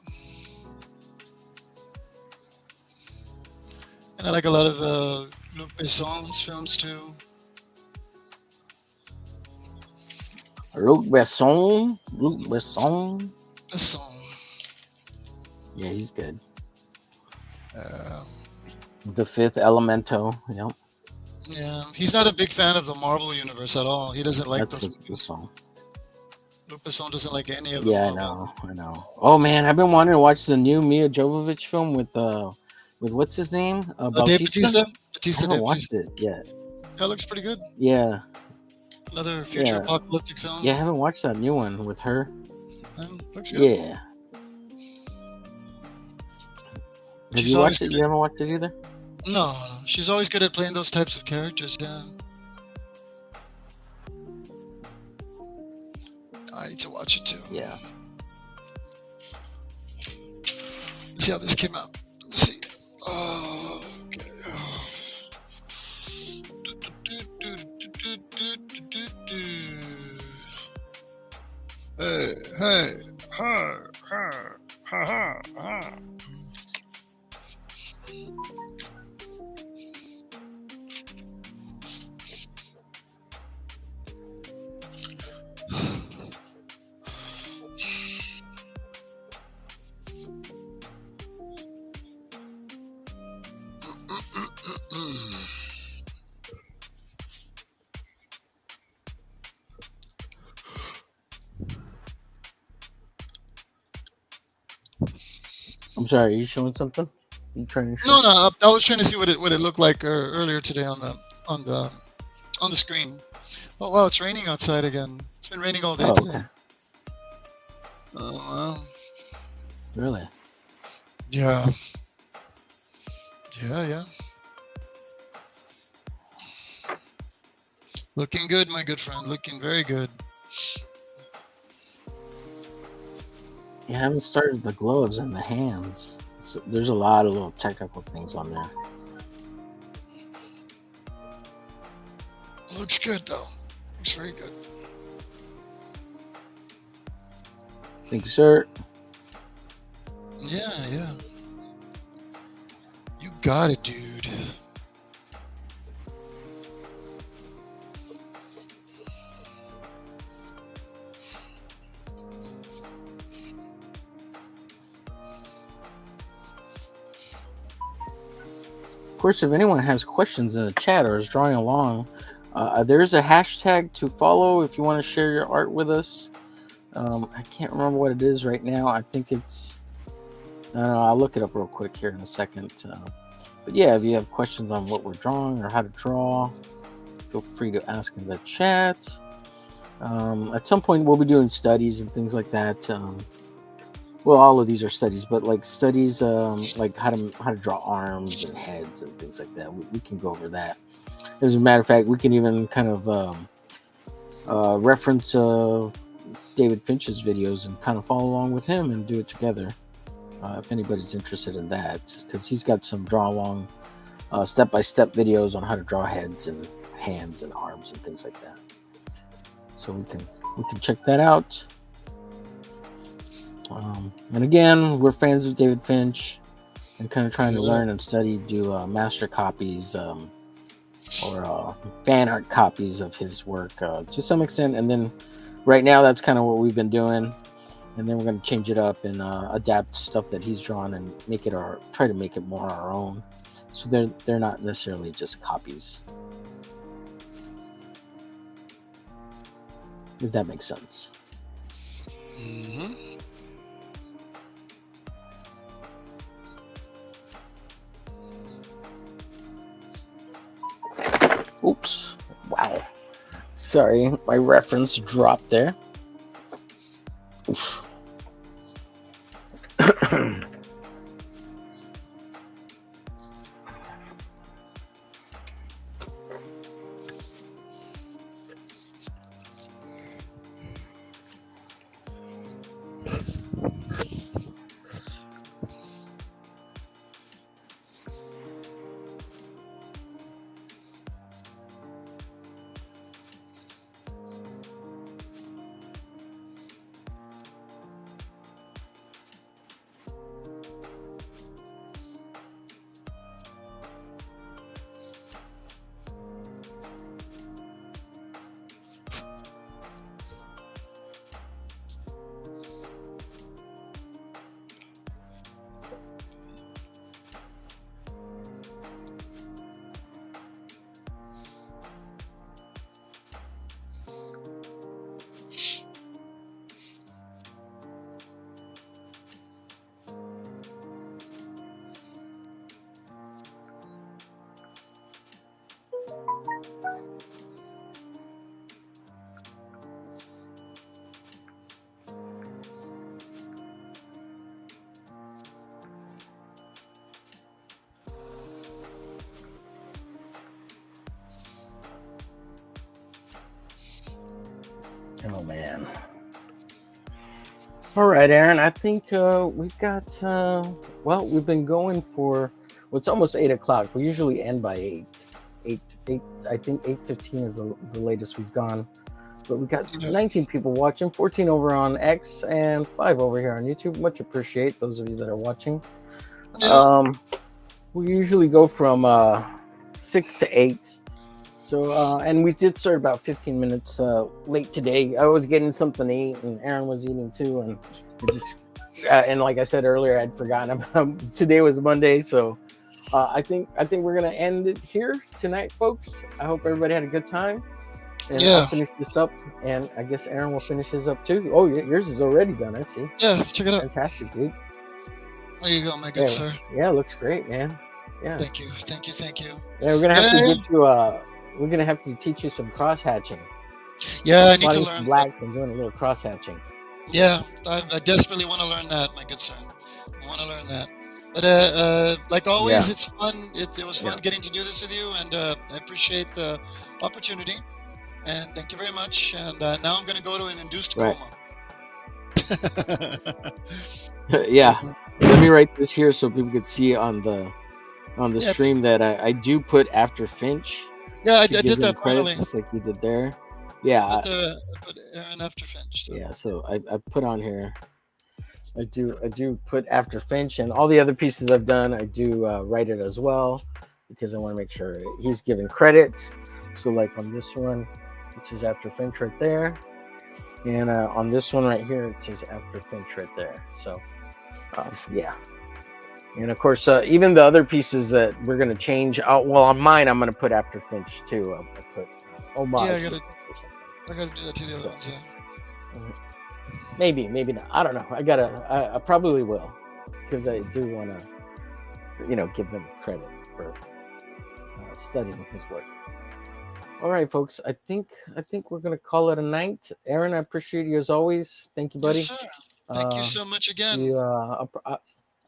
and I like a lot of Luc Besson's films too. Luc Besson. Luc Besson. Besson. Yeah, he's good. Uh, The Fifth Elemento. Yep, yeah, he's not a big fan of the Marvel universe at all. He doesn't like that's those Luc movies. Besson. Luc Besson doesn't like any of the Yeah, Marvel. I know. Oh man, I've been wanting to watch the new Mia Jovovich film with what's his name? Dave Bautista. Bautista. I Bautista, haven't Dave watched Bautista. it yet. That looks pretty good. Yeah, Another future yeah, apocalyptic film. yeah. I haven't watched that new one with her. Looks good. Yeah. Have She's you always watched it? good. You haven't watched it either? No, she's always good at playing those types of characters. Yeah. I need to watch it too. Yeah. Let's see how this came out. Let's see. Oh, okay. Hey, hey, ha, ha, ha, ha, ha. I'm sorry. Are you showing something? You trying to show? No, no. I was trying to see what it looked like earlier today on the screen. Oh wow, it's raining outside again. It's been raining all day Oh, today. okay. Oh wow. Really? Yeah. Yeah, yeah. Looking good, my good friend. Looking very good. You haven't started the gloves and the hands. So there's a lot of little technical things on there. Looks good though. Looks very good. Thank you, sir. Yeah, yeah. You got it, dude. Of course, if anyone has questions in the chat or is drawing along, there's a hashtag to follow if you want to share your art with us. I can't remember what it is right now. I think it's... I don't know. I'll look it up real quick here in a second. But yeah, if you have questions on what we're drawing or how to draw, feel free to ask in the chat. At some point, we'll be doing studies and things like that. Well, all of these are studies, but like studies, like how to draw arms and heads and things like that. We can go over that. As a matter of fact, we can even kind of reference David Finch's videos and kind of follow along with him and do it together. If anybody's interested in that, because he's got some draw along step-by-step videos on how to draw heads and hands and arms and things like that. So we can check that out. And again, we're fans of David Finch and kind of trying to learn and study, do master copies or fan art copies of his work to some extent. And then right now, that's kind of what we've been doing. And then we're going to change it up and adapt stuff that he's drawn and make it try to make it more our own. So they're not necessarily just copies. If that makes sense. Mm-hmm. Oops. Wow. Sorry, my reference dropped there. Oof. Oh man. All right, Aaron. I think we've got. Well, we've been going for. Well, it's almost 8 o'clock. We usually end by 8. 8. I think 8:15 is the latest we've gone. But we got 19 people watching, 14 over on X, and 5 over here on YouTube. Much appreciate those of you that are watching. We usually go from 6 to 8. So, and we did start about 15 minutes late today. I was getting something to eat, and Aaron was eating too. And it just, and like I said earlier, I'd forgotten about today was Monday. So, I think we're gonna end it here tonight, folks. I hope everybody had a good time. And I'll finish this up, and I guess Aaron will finish his up too. Oh, yours is already done. I see. Yeah, check it out. Fantastic, dude. There you go, my good sir. Yeah, it looks great, man. Yeah. Thank you. Yeah, we're gonna have to get to. We're gonna have to teach you some cross hatching. Yeah, I need to learn blacks and doing a little cross hatching. Yeah, I desperately want to learn that, my good sir. I want to learn that. But like always, it's fun. It was fun getting to do this with you, and I appreciate the opportunity. And thank you very much. And now I'm going to go to an induced coma. Yeah. Let me write this here so people could see on the stream that I do put after Finch. Yeah, I did that finally. Just like you did there. Yeah. I put Aaron after Finch. So. Yeah, so I put on here. I do put after Finch, and all the other pieces I've done, I do write it as well because I want to make sure he's given credit. So like on this one, which is after Finch right there, and on this one right here, it says after Finch right there. So yeah, and of course even the other pieces that we're going to change out, well on mine I'm going to put after Finch too. I put Omer. Yeah, I gotta do that to the other ones. Yeah. Maybe not. I don't know. I probably will, because I do want to give them credit for studying his work. All right, folks. I think we're gonna call it a night. Aaron, I appreciate you as always. Thank you, buddy. Yes, sir. Thank you so much again. I'll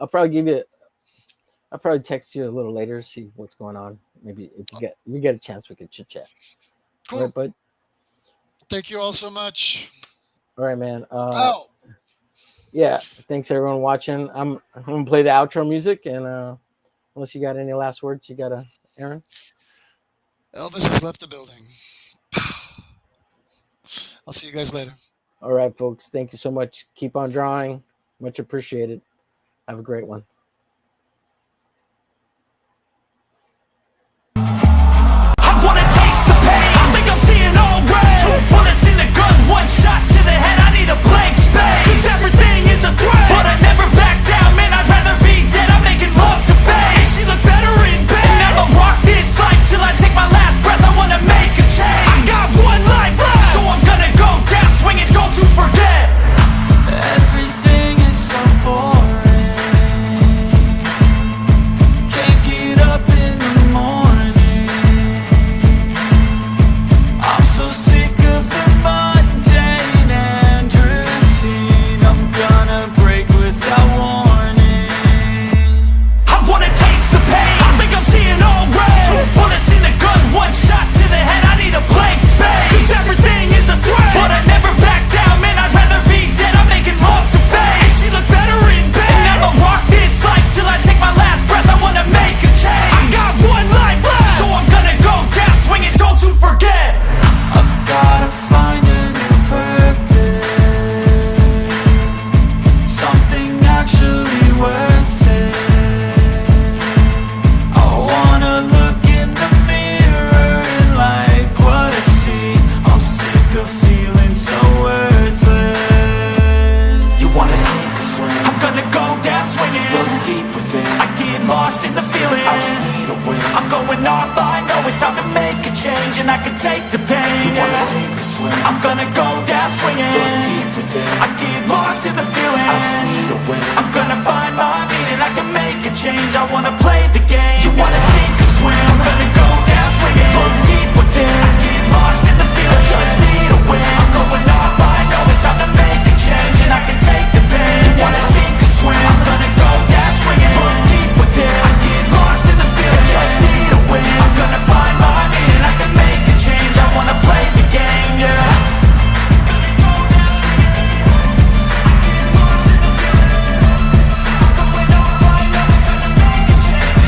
probably I'll probably text you a little later, see what's going on. Maybe if you get a chance, we can chit chat. Cool. All right, bud. Thank you all so much. All right, man. Yeah. Thanks everyone watching. I'm gonna play the outro music, and unless you got any last words, you got Aaron. Elvis has left the building. I'll see you guys later. All right, folks. Thank you so much. Keep on drawing. Much appreciated. Have a great one. I wanna taste the pain. I think I'm seeing all red. 2 bullets in the gun, 1 shot to the head. I need a blank space, 'cause everything is a threat. But I never back down, man, I'd rather be dead. I'm making love to fame. And she look better in bed. don't you forget. Everything is so boring. Can't get up in the morning. I'm so sick of the mundane and routine. I'm gonna break without warning. I wanna taste the pain, I think I'm seeing all red. 2 bullets in the gun, 1 shot to the head, I need a blank space. 'Cause everything is a threat, but I never back down, man, I'd rather be dead. I'm making love to fate, and she look better in bed. And I'ma rock this life till I take my last breath, I wanna make a change. I got 1 life left, so I'm gonna go down swinging, don't you forget. I've gotta find a new purpose, something actually worth it. I wanna look in the mirror and like what I see. I'm sick of feeling so worthless. You wanna sink or swim, I'm gonna go down swinging. Look deep within, I get lost in the feeling. I just need a win, I'm going off, I know it's time to make a change. And I can take the pain, you wanna sink or swim, I'm gonna go down swinging. Look deep within, I get lost in the feeling. I just need a win, I'm gonna find my meaning. I can make a change, I wanna play the game. You wanna sink or swim, I'm gonna go down swinging. Look deep within, I get lost in the feeling. I just need a win, I'm going off, I know it's time to make a change. And I can take the pain. You wanna sink or swim, I'm gonna go down swinging. Look deep within, I get lost in the feeling. I just need a win, I'm gonna find my meaning. I can make a change, I wanna play the game, yeah. I'm going off, I know it's time to make a change.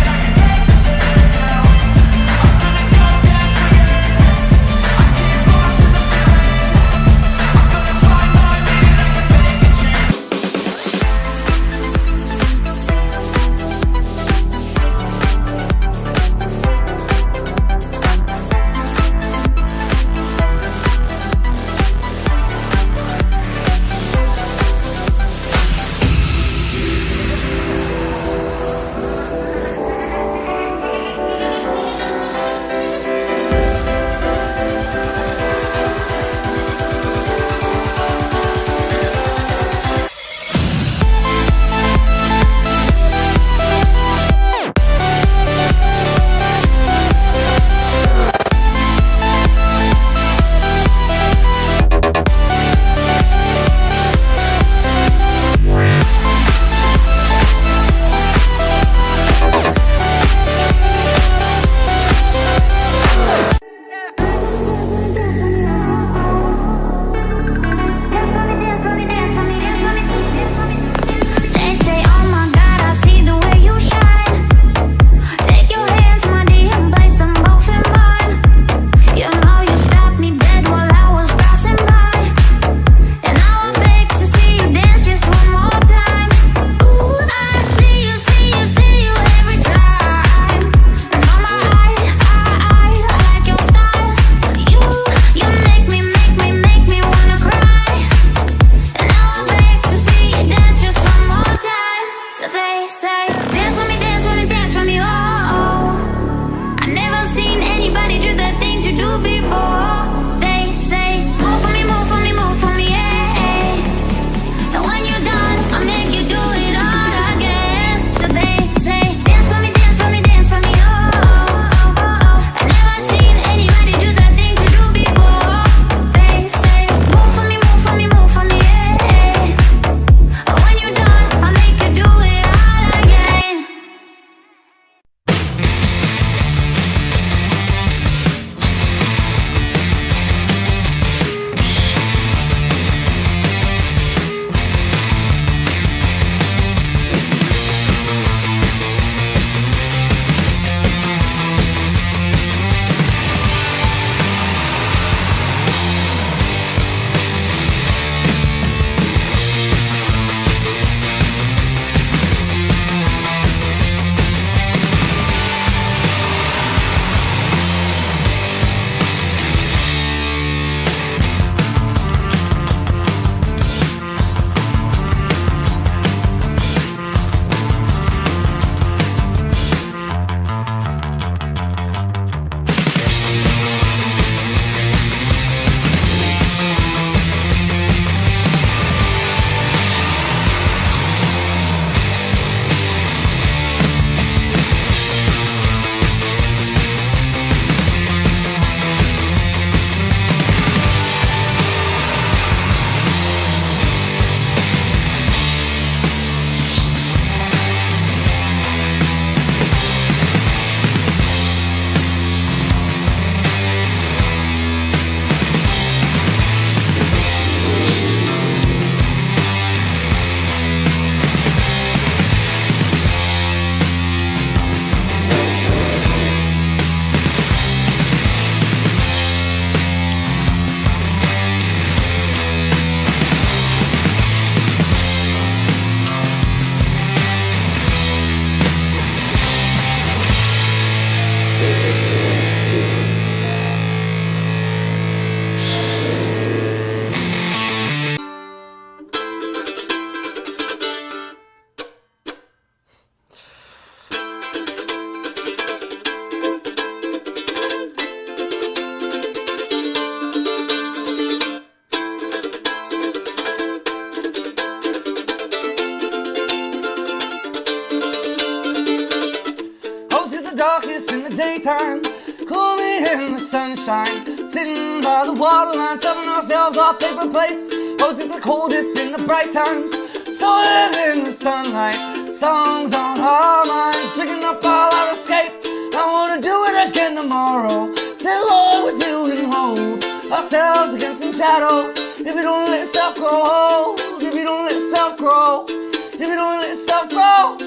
the daytime, cool me in the sunshine, sitting by the water line, serving ourselves off paper plates. Oh, it's the coldest in the bright times, so live in the sunlight, songs on our minds, drinking up all our escape. I wanna do it again tomorrow, sit alone with you and hold ourselves against some shadows. If you don't let yourself grow, if you don't let yourself grow, if you don't let yourself grow,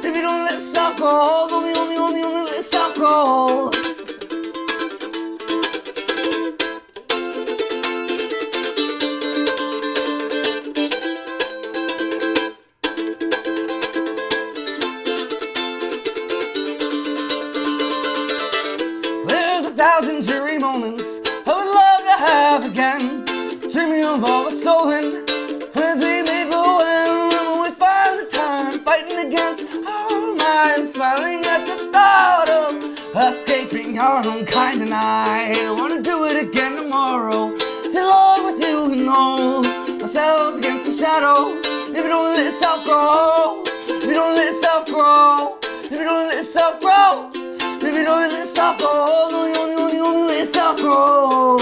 if you don't let yourself grow, only let yourself grow. There's 1,000 dreary moments I would love to have again, dreaming of all the stolen plans we made, but when we find the time, fighting against our minds, smiling at the thought of escaping our own kind tonight. I wanna do it again tomorrow, sit alone with you and hold ourselves against the shadows. If you don't let yourself grow, if you don't let yourself grow, if you don't let yourself grow, if you don't let yourself grow, only let yourself grow.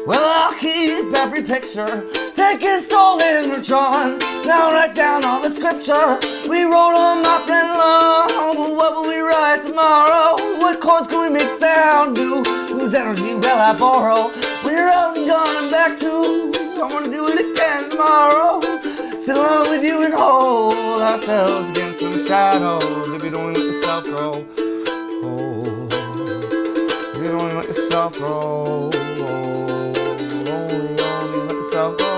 Well, I'll keep every picture, taken, stolen, or drawn. Now write down all the scripture we wrote on my friend long. What will we write tomorrow? What chords can we make sound do? Whose energy will I borrow? When you're out and gone and back to, I wanna do it again tomorrow. Sit along with you and hold ourselves against some shadows. If you don't let yourself grow, if you don't let yourself grow, only let yourself grow.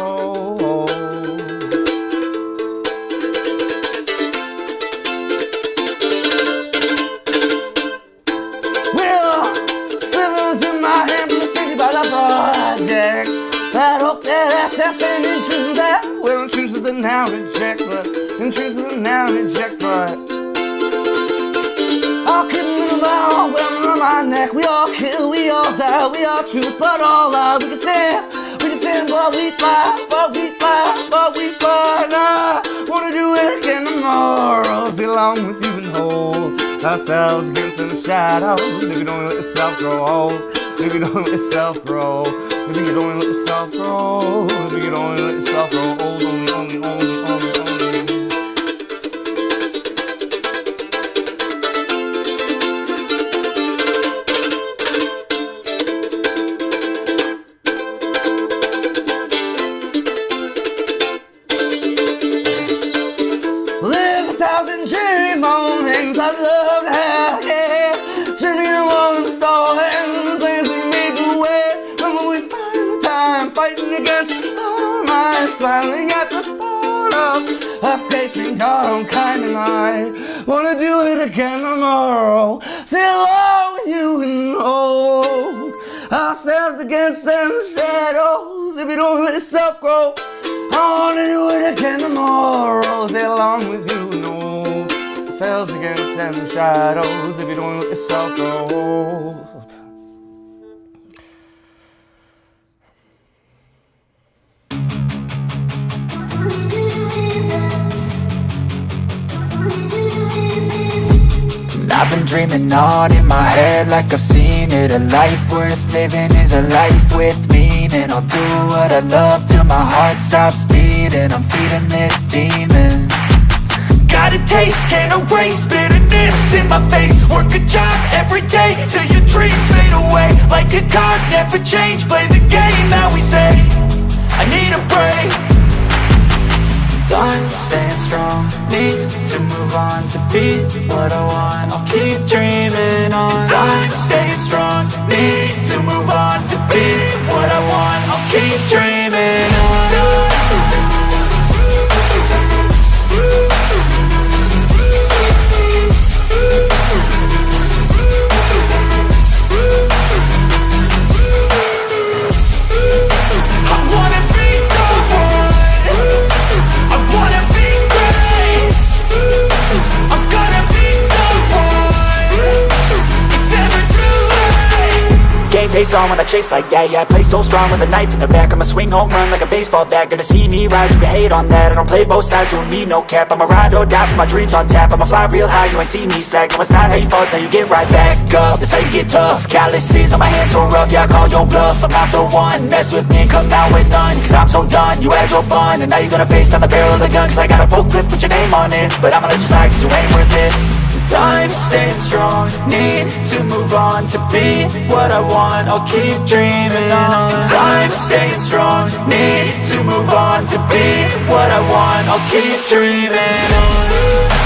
Project. I hope that assets and intrusions that, well, intrusions are now reject, but intrusions are now reject, but I'll keep moving on, well, on my neck. We all kill, we all die, we all truth, but all lie. We can stand, but we fly, but we fly, but we fly. Nah, wanna do it again tomorrow, sit along with you and hold ourselves against some shadows. If you don't let yourself grow old, if you don't let yourself grow, if you don't let yourself grow, if you don't let yourself grow old, only. Well, there's 1,000 dreary moments I'd love to have, yeah, dreaming of all them stolen things we made away. When we find the time, fighting against our minds, smiling at the thought of escaping our own kind tonight. Wanna do it again tomorrow, sit alone with you and hold ourselves against them shadows. If you don't let yourself grow, I wanna do it again tomorrow, sit along with you and hold ourselves against them shadows. If you don't let yourself grow. I've been dreaming on in my head like I've seen it. A life worth living is a life with meaning. I'll do what I love till my heart stops beating. I'm feeding this demon. Got a taste, can't erase bitterness in my face. Work a job every day till your dreams fade away. Like a card, never change, play the game that we say. I need a break. Done staying strong, need to move on to be what I want. I'll keep dreaming on. Done staying strong, need to move on to be what I want. I'll keep dreaming on. It's never face on when I chase like that. Yeah, I play so strong with a knife in the back. I'ma swing home run like a baseball bat. Gonna see me rise, you can hate on that. I don't play both sides, doing me no cap. I'ma ride or die for my dreams on tap. I'ma fly real high, you ain't see me slack. No, it's not how you fall, it's how you get right back up. That's how you get tough. Calluses on my hands so rough, yeah, I call your bluff. I'm not the one, mess with me and come out with none. Cause I'm so done, you had your fun. And now you're gonna face down the barrel of the gun. Cause I got a full clip, put your name on it. But I'ma let you slide cause you ain't worth it. Time staying strong, need to move on to be what I want, I'll keep dreaming on. Time staying strong, need to move on to be what I want, I'll keep dreaming on.